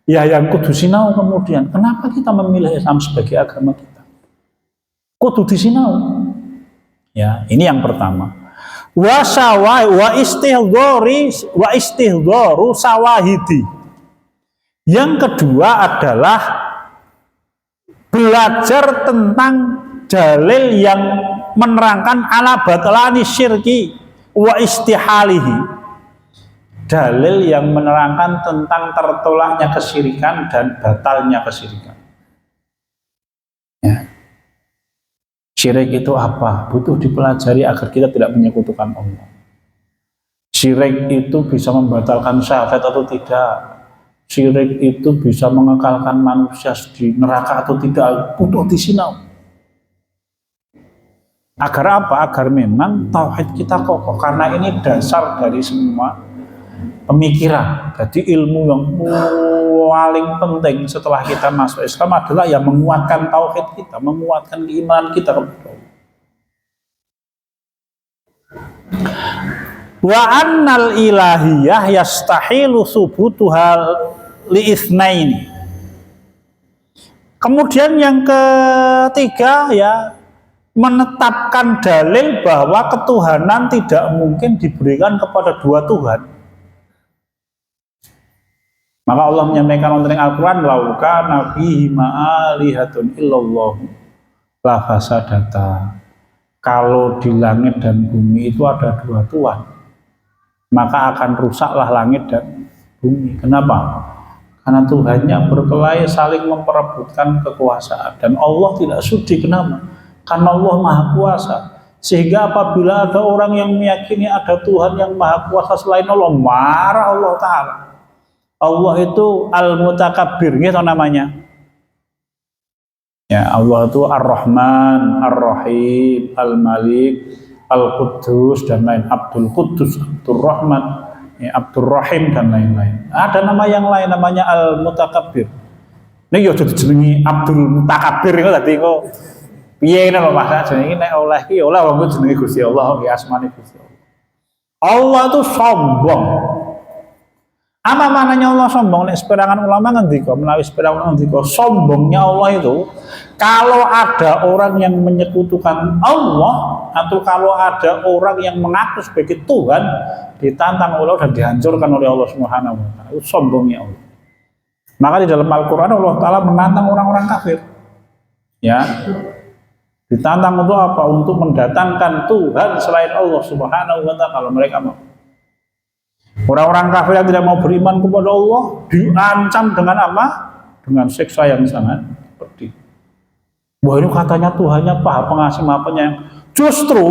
Ya yang kudu sinau kemudian. Kenapa kita memilih Islam sebagai agama kita? Kudu disinau. Ya, ini yang pertama. Wa istihdharu sawahidi. Yang kedua adalah belajar tentang dalil yang menerangkan ala batalani syirki wa istihalihi. Dalil yang menerangkan tentang tertolaknya kesyirikan dan batalnya kesyirikan. Ya. Syirik itu apa? Butuh dipelajari agar kita tidak menyekutukan Allah. Syirik itu bisa membatalkan syahadat atau tidak. Syirik itu bisa mengekalkan manusia di neraka atau tidak. Butuh disinau. Agar apa? Agar memang tauhid kita kokoh, karena ini dasar dari semua pemikiran. Jadi ilmu yang paling penting setelah kita masuk Islam adalah yang menguatkan tauhid kita, menguatkan keimanan kita kepada Allah. Wa annal ilahiyah yastahilu subutuhal li'ithnaini. Kemudian yang ketiga ya, menetapkan dalil bahwa ketuhanan tidak mungkin diberikan kepada dua Tuhan. Maka Allah menyampaikan tentang Al-Quran, lauka nabihi ma'alihatun illallah la fasadata. Kalau di langit dan bumi itu ada dua Tuhan, maka akan rusaklah langit dan bumi. Kenapa? Karena Tuhannya berkelahi saling memperebutkan kekuasaan, dan Allah tidak sudi. Kenapa? Karena Allah Maha Kuasa. Sehingga apabila ada orang yang meyakini ada Tuhan yang Maha Kuasa selain Allah, marah Allah Ta'ala. Allah itu Al-Mutakabbir, gitu namanya. Ya, Allah itu Ar-Rahman, Ar-Rahim, Al-Malik, Al-Quddus, dan lain. Abdul Quddus, Abdul Rahman, ya, Abdul Rahim, dan lain-lain. Ada nama yang lain, namanya Al-Mutakabbir. Ini ya jadi jenengi Abdul Mutakabbir, itu tadi kok piye ngono lho Mas, jenenge nek oleh ki oleh wong jenenge Gusti Allah, ya asmane Gusti Allah. Allah itu sombong. Apa maknanya Allah sombong? Nek seperangan ulama ngendika, menawi seperangan ngendika, sombongnya Allah itu kalau ada orang yang menyekutukan Allah, atau kalau ada orang yang mengaku sebagai Tuhan, ditantang Allah dan dihancurkan oleh Allah Subhanahu wa taala. Itu sombongnya Allah. Maka di dalam Al-Qur'an Allah Taala menantang orang-orang kafir. Ya. Ditantang untuk apa? Untuk mendatangkan Tuhan selain Allah Subhanahu wa taala kalau mereka mau. Orang-orang kafir yang tidak mau beriman kepada Allah diancam dengan apa? Dengan siksa yang sangat pedih. Wah, ini katanya Tuhannya Maha Pengasih, Maha Penyayang. Justru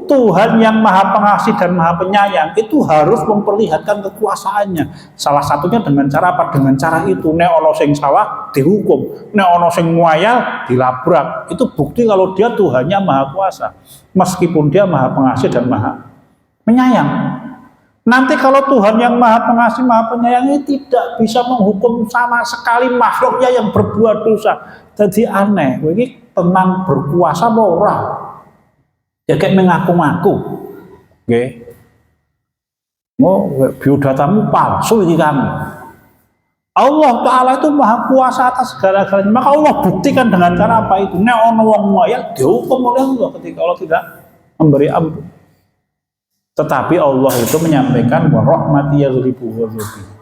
Tuhan yang Maha Pengasih dan Maha Penyayang itu harus memperlihatkan kekuasaannya. Salah satunya dengan cara apa? Dengan cara itu, nek ono sing salah dihukum, nek ono sing ngoyal dilabrak. Itu bukti kalau dia Tuhannya Maha Kuasa, meskipun dia Maha Pengasih dan Maha Penyayang. Nanti kalau Tuhan yang Maha Pengasih, Maha Penyayang ini tidak bisa menghukum sama sekali makhluknya yang berbuat dosa. Jadi aneh, ini tenang berkuasa apa ora? Ya kayak mengaku-ngaku, oke? Mau biodatamu palsu ini kamu. Allah Ta'ala itu Maha Kuasa atas segala-galanya. Maka Allah buktikan dengan cara apa itu? Nek ono wong ngoyal dihukum oleh Allah ketika Allah tidak memberi ampun. Tetapi Allah itu menyampaikan bahwa rahmati yaghlibu ghadabi.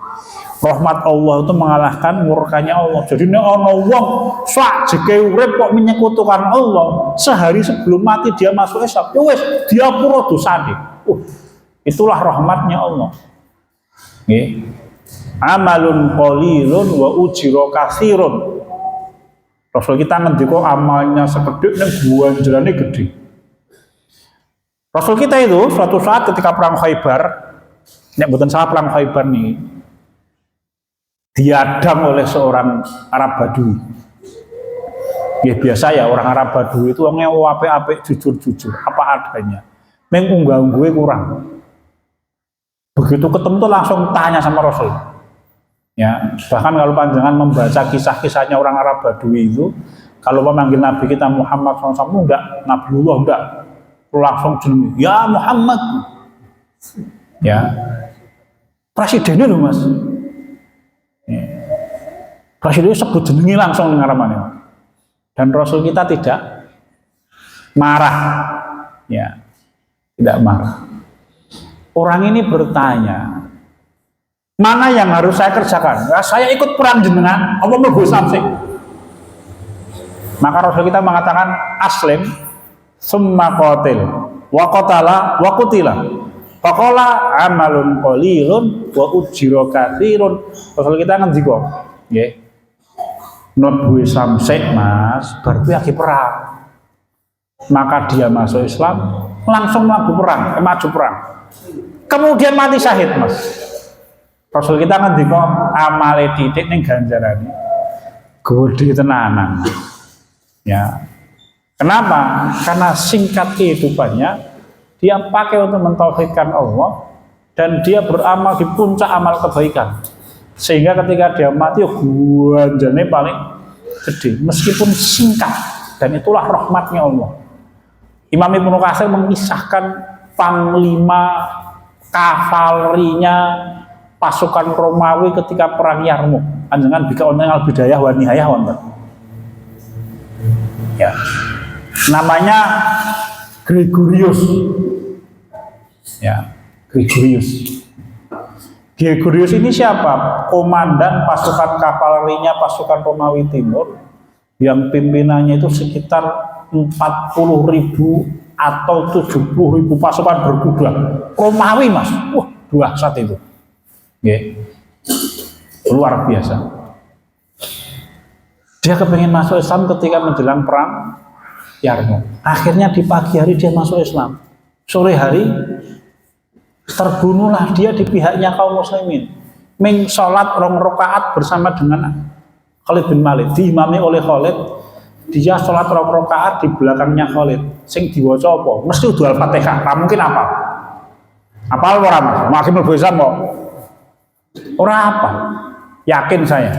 Rahmat Allah itu mengalahkan murkanya Allah. Jadi nek ana wong sak jeke urip kok menyekutukan Allah, sehari sebelum mati dia masuk Islam, ya wis diapura dosane. Itulah rahmatnya Allah. Nggih. Amalun qalilun wa ujira katsirun. Rasul kita ngendika amalnya sekedhik ning ganjarane gede. Rasul kita itu suatu saat ketika perang Khaybar, nek mboten salah perang Khaybar nih, diadang oleh seorang Arab Badui. Ya biasa ya, orang Arab Badui itu orangnya apik-apik, jujur-jujur, apa adanya. Meng unggah-ungguhe kurang. Begitu ketemu tuh langsung tanya sama Rasul. Ya, bahkan kalau panjangan membaca kisah-kisahnya orang Arab Badui itu, kalau memanggil Nabi kita Muhammad SAW enggak, Nabiullah enggak, langsung jenenge, ya Muhammad. Ya, presidennya loh Mas. Presiden sebut jenengi langsung ngaramane. Dan Rasul kita tidak marah. Ya. Tidak marah. Orang ini bertanya, mana yang harus saya kerjakan? Nah, saya ikut perang jenengan, apa mlebu samsing? Maka Rasul kita mengatakan aslim summa qatil wa qatala wa qutila. Faqala amalun qalilun wa ujira katsirun. Rasul kita ngendika, nggih. Mlebu samsik Mas, berarti lagi perang. Maka dia masuk Islam, langsung maju perang. Kemudian mati syahid Mas. Rasul kita ngendika amale titik ning ganjarane. Gedhe tenanan. Ya. Kenapa? Karena singkat kehidupannya dia pakai untuk mentauhidkan Allah dan dia beramal di puncak amal kebaikan. Sehingga ketika dia mati, guanjane paling gede meskipun singkat, dan itulah rahmatnya Allah. Imam Ibnu Katsir mengisahkan panglima kavalerinya pasukan Romawi ketika perang Yarmuk. Anjenengan bika wonten Al-Bidayah wa Nihayah wonten. Ya. Namanya Gregorius. Ya, Gregorius. Gregorius ini siapa? Komandan pasukan kavalerinya pasukan Romawi Timur yang pimpinannya itu sekitar 40.000 atau 70.000 pasukan berkuda. Romawi, Mas. Wah, dahsyat itu. Nggih. Luar biasa. Dia kepengen masuk Islam ketika menjelang perang Yarmuk. Akhirnya di pagi hari dia masuk Islam. Sore hari terbunuhlah dia di pihaknya kaum muslimin. Ming sholat 2 rakaat bersama dengan Khalid bin Walid, diimami oleh Khalid. Dia sholat 2 rakaat di belakangnya Khalid. Sing diwaca apa? Mesti udah Al-Fatihah. Ra mungkin apa? Apal ora Mas? Makin mlebu Islam kok. Ora apa? Yakin saya.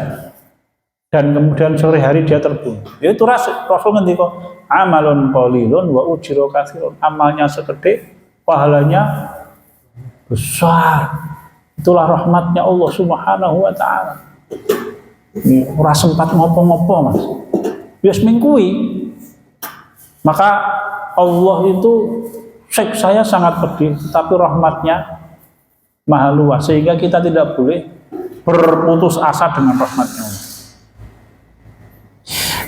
Dan kemudian sore hari dia terbunuh. Itu Rasul ngendika, amalun qalilun wa ujru katsirun. Amalnya segede, pahalanya besar. Itulah rahmatnya Allah Subhanahu wa taala. Ini ora sempat ngopo-ngopo, Mas. Wis mingkui. Maka Allah itu saya sangat pedih, tetapi rahmatnya maha luas sehingga kita tidak boleh berputus asa dengan rahmatnya Allah.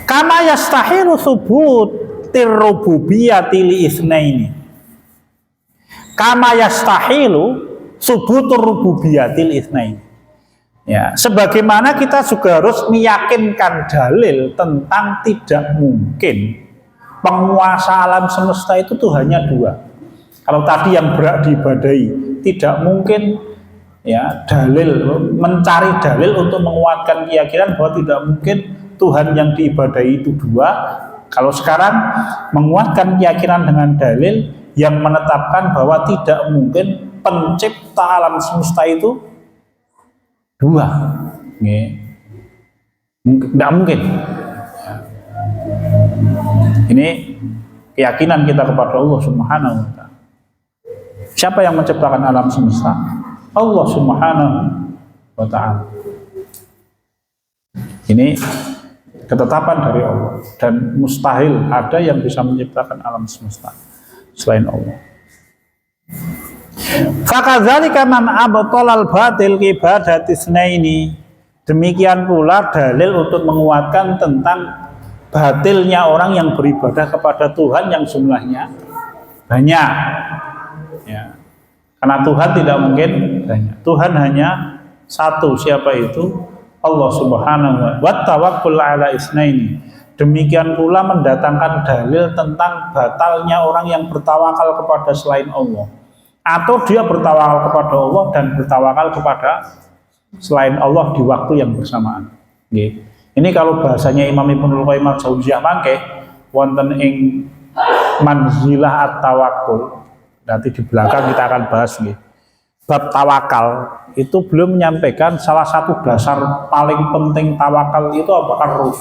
Kama yastahilu thubutir rububiyyati li itsnaini. Kama yastahilu thubutur rububiyyati li itsnaini. Ya, sebagaimana kita juga harus meyakinkan dalil tentang tidak mungkin penguasa alam semesta itu Tuhannya 2. Kalau tadi yang berak diibadahi, tidak mungkin ya dalil, mencari dalil untuk menguatkan keyakinan bahwa tidak mungkin Tuhan yang diibadahi itu 2. Kalau sekarang menguatkan keyakinan dengan dalil yang menetapkan bahwa tidak mungkin pencipta alam semesta itu 2. Tidak mungkin. Ini keyakinan kita kepada Allah Subhanahu wa taala. Siapa yang menciptakan alam semesta? Allah Subhanahu wa taala. Ini ketetapan dari Allah dan mustahil ada yang bisa menciptakan alam semesta selain Allah. Fakadzalika man abtalal batil ibadati tsnaini. Demikian pula dalil untuk menguatkan tentang batilnya orang yang beribadah kepada Tuhan yang jumlahnya banyak. Ya. Karena Tuhan tidak mungkin banyak. Tuhan hanya satu. Siapa itu? Allah Subhanahu wa tawakkul ala isnaini. Demikian pula mendatangkan dalil tentang batalnya orang yang bertawakal kepada selain Allah, atau dia bertawakal kepada Allah dan bertawakal kepada selain Allah di waktu yang bersamaan. Ini kalau bahasanya Imam Ibnu Qayyim al-Jauziyah mangke wonten ing manzilah at-tawakkul. Nanti di belakang kita akan bahas nggih. Bab tawakal itu belum menyampaikan salah satu dasar paling penting tawakal itu apakah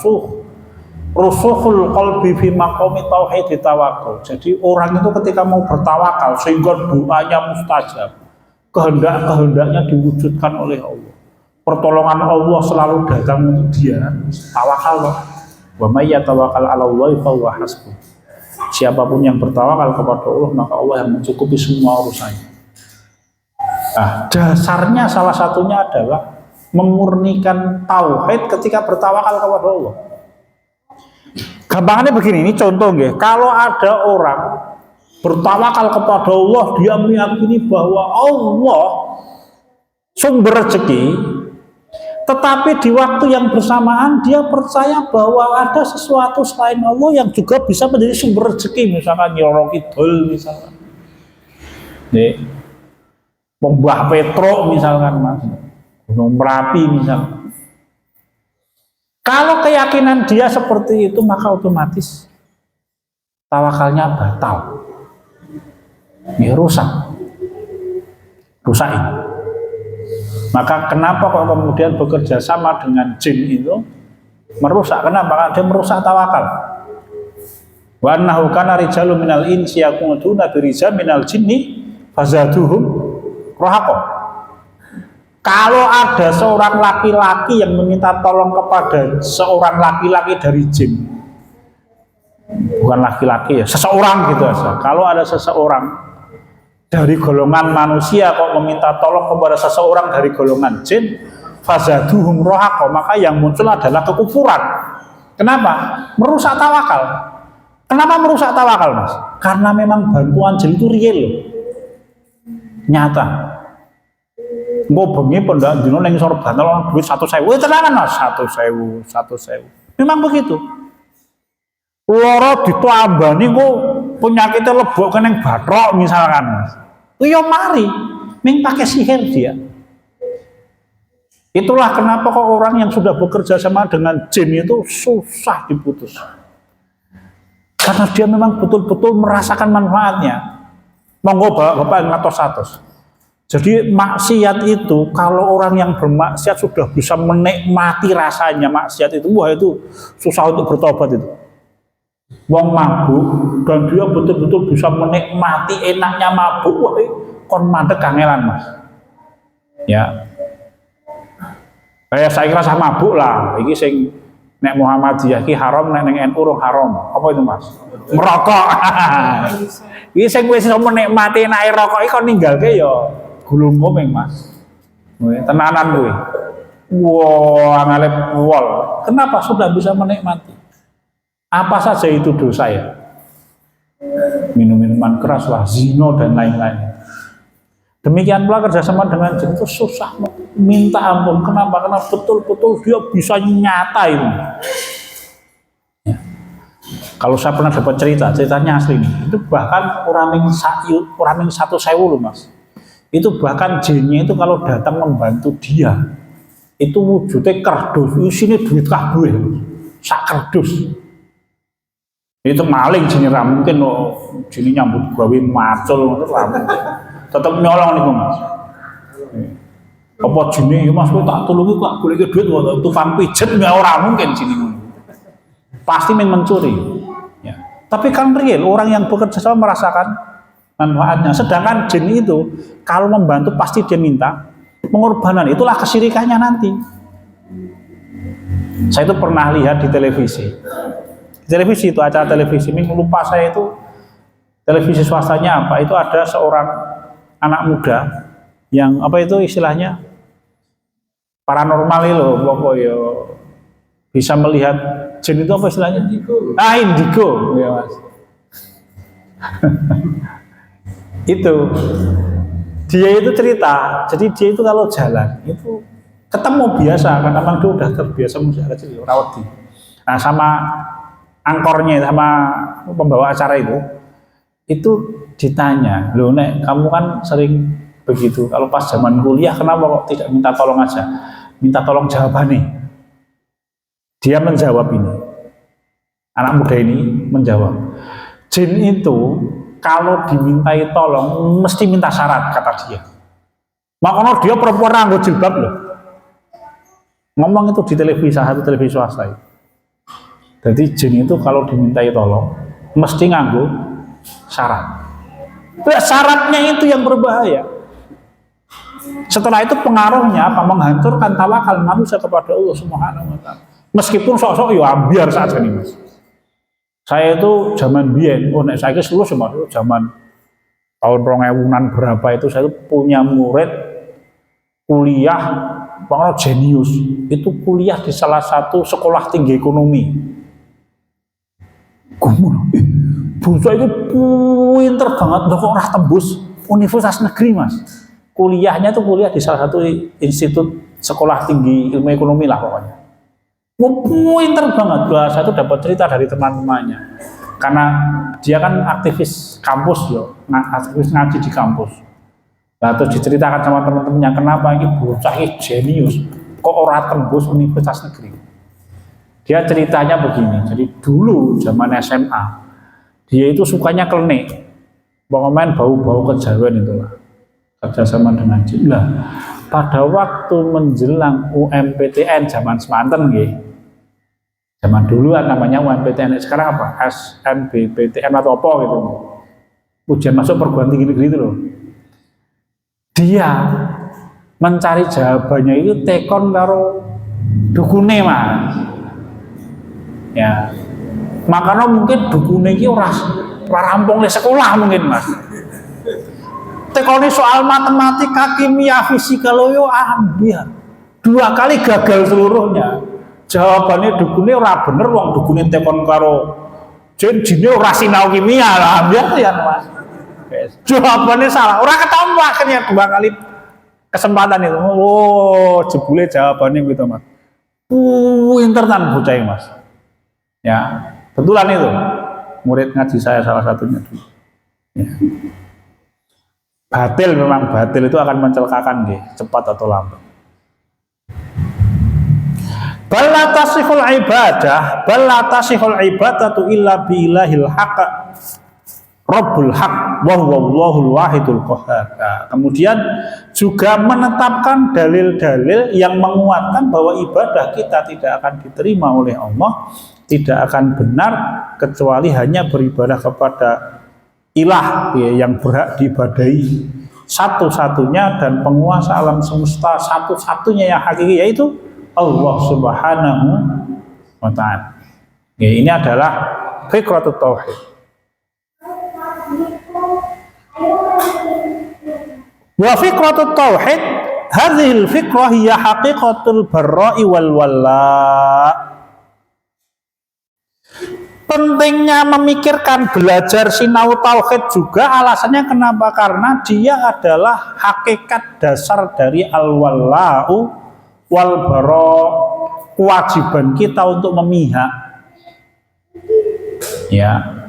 rusuhul qalbi fi maqami tauhid tawakkul. Jadi orang itu ketika mau bertawakal sehingga doanya mustajab, kehendaknya diwujudkan oleh Allah, pertolongan Allah selalu datang untuk dia, tawakal loh. Wa may yatawakkal 'ala Allahi fa huwa hasbuh. Siapapun yang bertawakal kepada Allah, maka Allah yang mencukupi semua urusannya. Nah, dasarnya salah satunya adalah memurnikan tauhid ketika bertawakal kepada Allah. Gampangnya begini, ini contoh nggih. Kalau ada orang bertawakal kepada Allah, dia meyakini bahwa Allah sumber rezeki, tetapi di waktu yang bersamaan dia percaya bahwa ada sesuatu selain Allah yang juga bisa menjadi sumber rezeki, misalkan Nyoro Kidul misalkan. Nih. Mbah Petro misalkan, Mas, Gunung Merapi misalkan. Kalau keyakinan dia seperti itu, maka otomatis tawakalnya batal. Ya rusakin. Maka kenapa kok kemudian bekerja sama dengan jin itu merusak? Kenapa? Karena dia merusak tawakal. Wa annahu kana rijalun minal insi yaquduna birijal minal jinni fazaduhum rahaqa. Kalau ada seorang laki-laki yang meminta tolong kepada seorang laki-laki dari jin, bukan laki-laki ya, seseorang gitu aja. Kalau ada seseorang dari golongan manusia kok meminta tolong kepada seseorang dari golongan jin, fazaduhum rahaqa, maka yang muncul adalah kekufuran. Kenapa? Merusak tawakal. Kenapa merusak tawakal, Mas? Karena memang bantuan jin itu real loh. Nyata. Engko bengi pendak dino ning sorban tolong duit 100.000. Tenanan Mas, 100.000. Memang begitu. Loro ditambani kok penyakitnya lebok keneng batrok misalkan, Mas. Ya mari, ming pakai sihir dia. Itulah kenapa kok orang yang sudah bekerja sama dengan jin itu susah diputus. Karena dia memang betul-betul merasakan manfaatnya. Monggo Bapak ngatos-atos. Jadi maksiat itu, kalau orang yang bermaksiat sudah bisa menikmati rasanya maksiat itu, wah itu susah untuk bertobat itu. Wong mabuk dan dia betul-betul bisa menikmati enaknya mabuk, wah kon mandek kangelan, Mas. Ya. Kayak saya kira sama mabuk lah, iki sing nek Muhammadiyah ki haram, nek ning NU haram. Apa itu, Mas? Merokok. Iki sing wis iso menikmati enake rokok iki kon ninggalke ya gulung komeng, Mas. Tenanan kuwi. Wah, ngalep wol. Kenapa sudah bisa menikmati? Apa saja itu dosa ya? Minum-minuman keras lah, zina dan lain-lain. Demikian pula kerjasama dengan jin itu susah, minta ampun. Kenapa? Karena betul-betul dia bisa nyata itu. Ya. Kalau saya pernah dapat ceritanya asli nih. Itu bahkan orang yang 1.000 loh, Mas. Itu bahkan jinnya itu kalau datang membantu dia, itu wujudnya kardus. Isinya duit kabeh, sak kardus. Itu maling jenis mungkin jenis nyambut gawe macul itu tetap nyolong nih, Mas. Apa jenis Mas kowe tak tulungi kok golek duit tukang pijet ya ora mungkin jenis. Pasti mencuri. Ya. Tapi kan real orang yang bekerja sama merasakan manfaatnya. Sedangkan jin itu kalau membantu pasti dia minta pengorbanan. Itulah kesyirikannya nanti. Saya itu pernah lihat di televisi. Televisi itu acara televisi, lupa saya itu televisi swastanya apa, itu ada seorang anak muda yang apa itu istilahnya paranormal itu pokoknya bisa melihat jin itu apa istilahnya? Indigo ya, Mas. Itu dia itu cerita, jadi dia itu kalau jalan itu ketemu biasa karena memang dia udah terbiasa musik kecil rawat. Nah sama angkornya sama pembawa acara itu ditanya, loh Nek kamu kan sering begitu, kalau pas zaman kuliah kenapa kok tidak minta tolong aja, minta tolong jawabannya. Dia menjawab ini, anak muda ini menjawab, jin itu kalau dimintai tolong mesti minta syarat, kata dia. Makanya dia perempuan nganggo jilbab loh, ngomong itu di televisi, satu televisi swasta itu. Jadi jin itu kalau dimintai tolong mesti nganggo syarat. Nah, syaratnya itu yang berbahaya. Setelah itu pengaruhnya apa? Menghancurkan tawakal manusia kepada Allah Subhanahu wa taala. Meskipun sok-sok ya ambiar saja nih, Mas. Saya itu zaman biyen, nek saiki lulus zaman tahun 2000-an berapa itu saya itu punya murid kuliah pokoknya jenius. Itu kuliah di salah satu sekolah tinggi ekonomi. Bocah itu pinter banget, kok ora tembus universitas negeri, Mas. Kuliahnya itu kuliah di salah satu institut sekolah tinggi ilmu ekonomi lah pokoknya. Pinter banget. Saya itu dapat cerita dari teman-temannya. Karena dia kan aktivis kampus aktivis ngaji di kampus. Nah, terus diceritakan sama teman-temannya kenapa ini bocah jenius kok ora tembus universitas negeri. Dia ceritanya begini, jadi dulu zaman SMA, Dia itu sukanya klenik, pokoknya bau-bau kejawen itulah, kerjasama dengan jin. Lah, pada waktu menjelang UMPTN zaman semanten nggih. Zaman dulu kan namanya UMPTN, sekarang apa? SNBPTN atau apa gitu. Ujian masuk perguruan tinggi negeri itu loh. Dia mencari jawabannya itu tekon karo dukune Mas. Ya. Makanya mungkin dukune iki ora rampung di sekolah mungkin Mas. Tekoni soal matematika, kimia, fisika loyo ambiar. 2 kali gagal seluruhnya. Jawabannya dukune ora bener wong dukune tekon karo jine ora sinau kimia lah ambiar ya Mas. Jawabannya salah, orang ketemu akhirnya 2 kali kesempatan itu. Oh, jebule jawabannya gitu Mas. Pinter tenan bocah Mas. Ya, betulan itu. Murid ngaji saya salah satunya dulu. Ya. Batil memang batil itu akan mencelakakan nggih, cepat atau lambat. Bala tasihul ibadatu illa bi ilahil haqq Rabbul Haq wa huwallahul wahidul qahhar. Nah, kemudian juga menetapkan dalil-dalil yang menguatkan bahwa ibadah kita tidak akan diterima oleh Allah, tidak akan benar kecuali hanya beribadah kepada ilah ya, yang berhak diibadahi satu-satunya dan penguasa alam semesta satu-satunya yang hakiki, yaitu Allah Subhanahu wa ta'ala. Ya, ini adalah fiqratut tauhid. Wa fiqratut tauhid hadhil fiqrah hiya haqiqatul barra'i wal walla. Pentingnya memikirkan belajar sinau tauhid juga alasannya kenapa? Karena dia adalah hakikat dasar dari al-walla'u wal bara, kewajiban kita untuk memihak. Ya.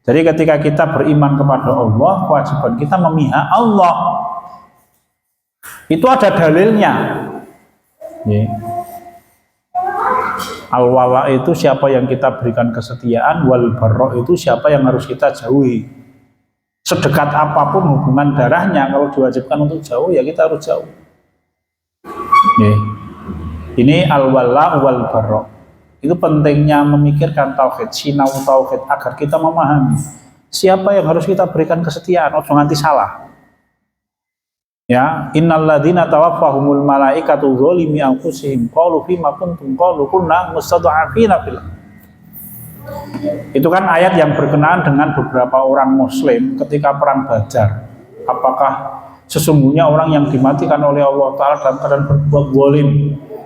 Jadi ketika kita beriman kepada Allah, kewajiban kita memihak Allah. Itu ada dalilnya. Ya. Al-wala itu siapa yang kita berikan kesetiaan, wal barra itu siapa yang harus kita jauhi. Sedekat apapun hubungan darahnya, kalau diwajibkan untuk jauh ya kita harus jauh. Ya. Ini al-wala wal barra. Itu pentingnya memikirkan tauhid, sinau tauhid agar kita memahami siapa yang harus kita berikan kesetiaan, ojo nganti salah. Ya, innalladzina tawaffahumul malaikatu dzalimi anfusihim qalu fima kuntum qalu kunna mustad'afina fil. Itu kan ayat yang berkenaan dengan beberapa orang muslim ketika perang Badar. Apakah sesungguhnya orang yang dimatikan oleh Allah Ta'ala dalam keadaan berbuat zalim?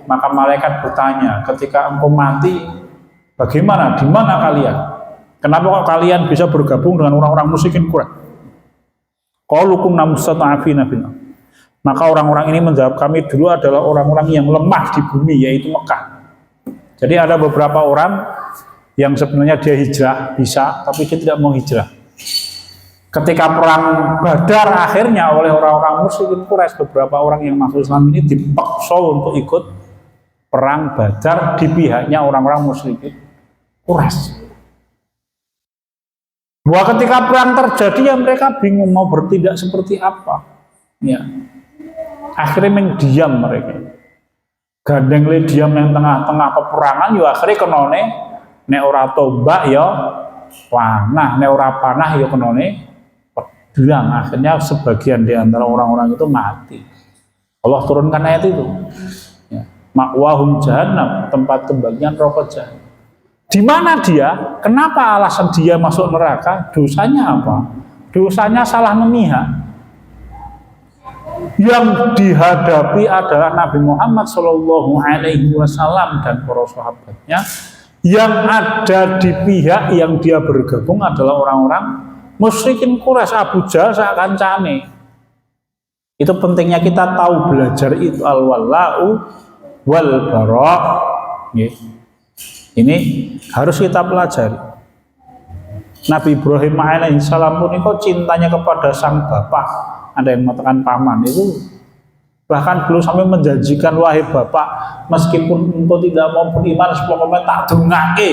Maka malaikat bertanya, ketika engkau mati, bagaimana? Di mana kalian? Kenapa kok kalian bisa bergabung dengan orang-orang musyrikin Quraisy? Qalu kunna mustad'afina fil. Maka orang-orang ini menjawab, kami dulu adalah orang-orang yang lemah di bumi, yaitu Mekah. Jadi ada beberapa orang yang sebenarnya dia hijrah, bisa, tapi dia tidak mau hijrah. Ketika perang Badar akhirnya oleh orang-orang musyrikin Quraisy, beberapa orang yang masuk Islam ini dipaksa untuk ikut perang Badar di pihaknya orang-orang musyrikin Quraisy. Bahwa ketika perang terjadi ya mereka bingung mau bertindak seperti apa. Ya. Akhirnya mendiam mereka. Gandeng le diam yang tengah-tengah peperangan yo akhirnya kenone nek ora tombak yo panah, nek ora panah yo kenone pedang. Akhirnya sebagian di antara orang-orang itu mati. Allah turunkan ayat itu. Ya. Ma'wahum jahannam, tempat kembalinya neraka jahanam. Di mana dia? Kenapa alasan dia masuk neraka? Dosanya apa? Dosanya salah memihak. Yang dihadapi adalah Nabi Muhammad SAW dan para sahabatnya. Yang ada di pihak yang dia bergabung adalah orang-orang musyrikin Quraisy, Abu Jahal sakancane. Itu pentingnya kita tahu belajar itu al-wala'u wal bara. Ini harus kita pelajari. Nabi Ibrahim alaihissalam pun itu cintanya kepada sang bapak, ada yang mengatakan paman, itu bahkan belum sampai menjanjikan, wahai bapak, meskipun engkau tidak mau beriman, pokoknya tak dongake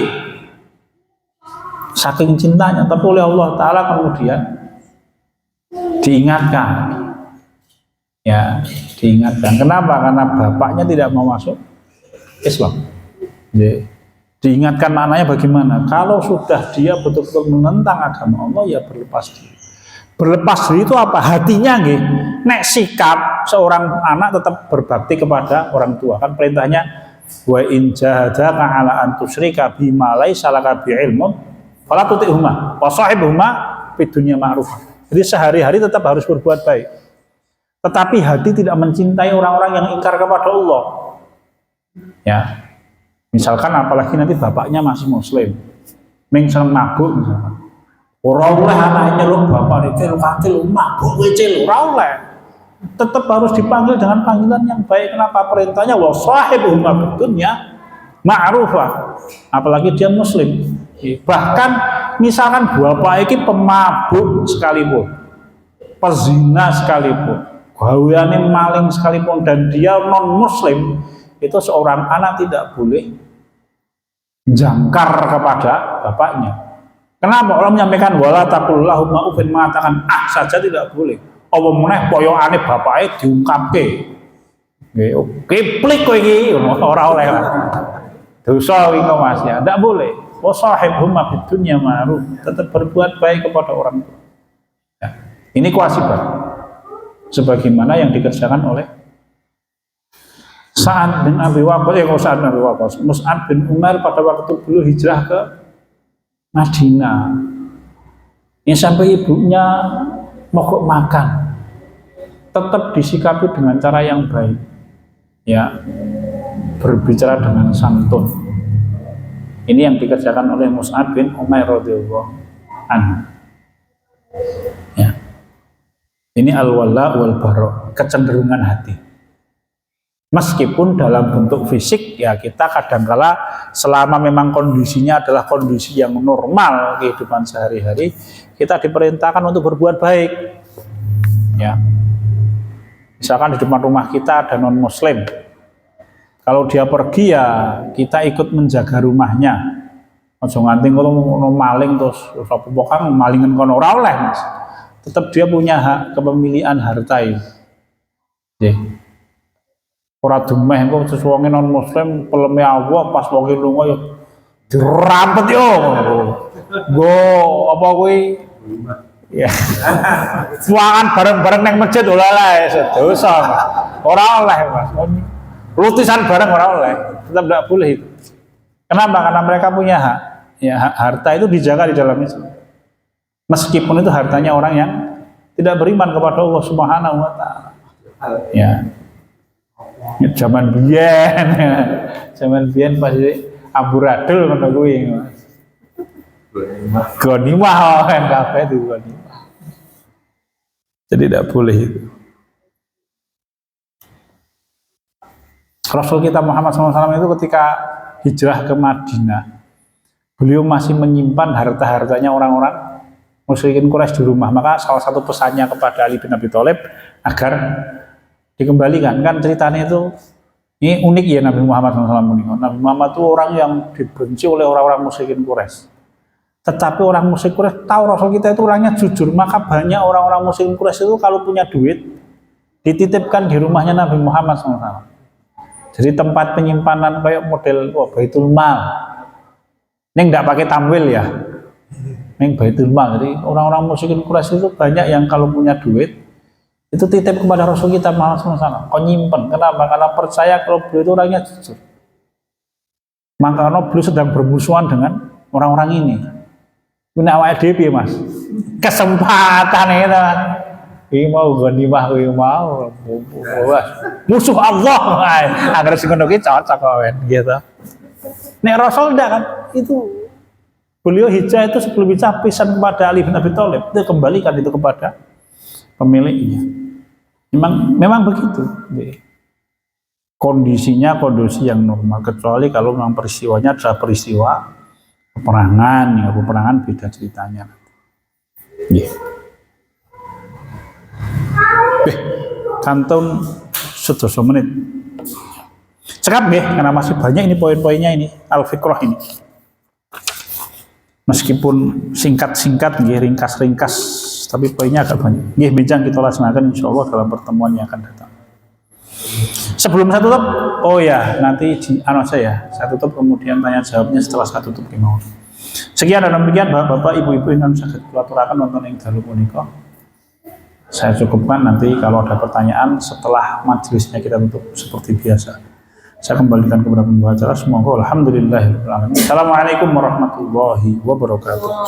saking cintanya, tapi oleh Allah Ta'ala kemudian diingatkan, ya diingatkan. Kenapa? Karena bapaknya tidak mau masuk Islam. Jadi, diingatkan maknanya bagaimana? Kalau sudah dia betul-betul menentang agama Allah, ya berlepas diri. Berlepas diri itu apa? Hatinya nggih. Nek sikap seorang anak tetap berbakti kepada orang tua. Kan perintahnya wa in jahadaka ala an tusyrika bima laisa laka bi ilmun fala tuti'huma wa sahibhuma fid dunya ma'ruf. Jadi sehari-hari tetap harus berbuat baik. Tetapi hati tidak mencintai orang-orang yang ingkar kepada Allah. Ya. Misalkan apalagi nanti bapaknya masih muslim. Ming seneng mabuk misalkan. Ora oleh anake nyeluk bapak itu katil mabuk wecel ora oleh. Tetap harus dipanggil dengan panggilan yang baik. Kenapa? Perintahnya wa sahibhuma fid dunya ma'rufah. Apalagi dia muslim. Bahkan misalkan bapak ini pemabuk sekalipun, pezina sekalipun, gaweane maling sekalipun, dan dia non muslim, itu seorang anak tidak boleh jangkar kepada bapaknya. Kenapa? Allah menyampaikan wala taqullahumma ufin, mengatakan saja tidak boleh. Apa meneh poyokane bapake diungkapke. Nggih, kiplik kowe iki ora oleh. Dosa iki Mas ya, ndak boleh. Wa sahibhuma fid dunya ma'ruf, tetap berbuat baik kepada orang tua. Ya, ini kewajiban sebagaimana yang dikerjakan oleh Sa'ad bin Abi Waqqas, Mus'ab bin Umar pada waktu beliau hijrah ke Madinah. Ini sampai ibunya mogok makan, tetap disikapi dengan cara yang baik. Ya, berbicara dengan santun. Ini yang dikerjakan oleh Mus'ab bin Umair radhiyallahu anhu. Ya. Ini al-wala wal bara, kecenderungan hati. Meskipun dalam bentuk fisik ya kita kadangkala selama memang kondisinya adalah kondisi yang normal kehidupan sehari-hari, kita diperintahkan untuk berbuat baik. Ya. Misalkan di depan rumah kita ada non muslim. Kalau dia pergi ya kita ikut menjaga rumahnya. Aja nganti ngono maling terus apa pokoke malingen kono ora oleh, Mas. Tetap dia punya hak kepemilikan harta itu. Nggih. Ora demeh engko sesuwunge non muslim peleme Allah pas wong lunga ya dirampet yo. Nggo apa kuwi? Ya. Suangan bareng-bareng nang masjid ora oleh, dosa. Ora oleh, Mas. Lutisan barang orang oleh, tetap tidak boleh itu. Kenapa? Karena mereka punya hak. Ya, hak harta itu dijaga di dalam Islam. Meskipun itu hartanya orang yang tidak beriman kepada Allah Subhanahu wa Ta'ala. Ya. Zaman biyen, zaman biyen pasti amburadul ngono kuwi. Ghanimah kan kabeh itu ghanimah. Jadi tidak boleh itu. Rasul kita Muhammad SAW itu ketika hijrah ke Madinah, beliau masih menyimpan harta-hartanya orang-orang musyrikin Quraisy di rumah. Maka salah satu pesannya kepada Ali bin Abi Thalib agar dikembalikan. Kan ceritanya itu ini unik ya Nabi Muhammad SAW. Nabi Muhammad itu orang yang dibenci oleh orang-orang musyrikin Quraisy. Tetapi orang musyrik Quraisy tahu Rasul kita itu orangnya jujur. Maka banyak orang-orang musyrikin Quraisy itu kalau punya duit dititipkan di rumahnya Nabi Muhammad SAW. Jadi tempat penyimpanan kayak model Baitul Mal. Ini enggak pakai tamwil ya. Ini Baitul Mal. Jadi orang-orang musyrikin Quraisy itu banyak yang kalau punya duit itu titip kepada Rasul kita Muhammad SAW. Kau nyimpen. Kenapa? Karena percaya kalau beliau itu orangnya jujur. Maka karena beliau sedang bermusuhan dengan orang-orang ini. Ini awal DP Mas. Kesempatan itu kan. Ini mau ghanimah, ini mau musuh Allah, agar sekono ki cocok kawan, gitu. Nek Rasul tidak kan, itu beliau hijrah itu sebelum hijrah pisan kepada Ali bin Abi Thalib, itu kembalikan itu kepada pemiliknya. Memang begitu. Kondisinya kondisi yang normal, kecuali kalau memang peristiwanya adalah peristiwa peperangan, ya peperangan beda ceritanya. Yeah. Kantun 1 menit. Cekap nggih, karena masih banyak ini poin-poinnya ini al-fiqrah ini. Meskipun singkat-singkat, ringkas-ringkas, tapi poinnya agak banyak. Bincang kita laksanakan insya Allah dalam pertemuan yang akan datang. Sebelum saya tutup, oh ya, nanti saya tutup kemudian tanya jawabnya setelah saya tutup gimana. Sekian dan demikian Bapak Ibu-ibu yang sakit kulaturakan nonton yang dalu punika. Saya cukupkan, nanti kalau ada pertanyaan setelah majelisnya kita tutup seperti biasa. Saya kembalikan kepada pembawa acara. Semoga alhamdulillahirabbil alamin. Assalamualaikum warahmatullahi wabarakatuh.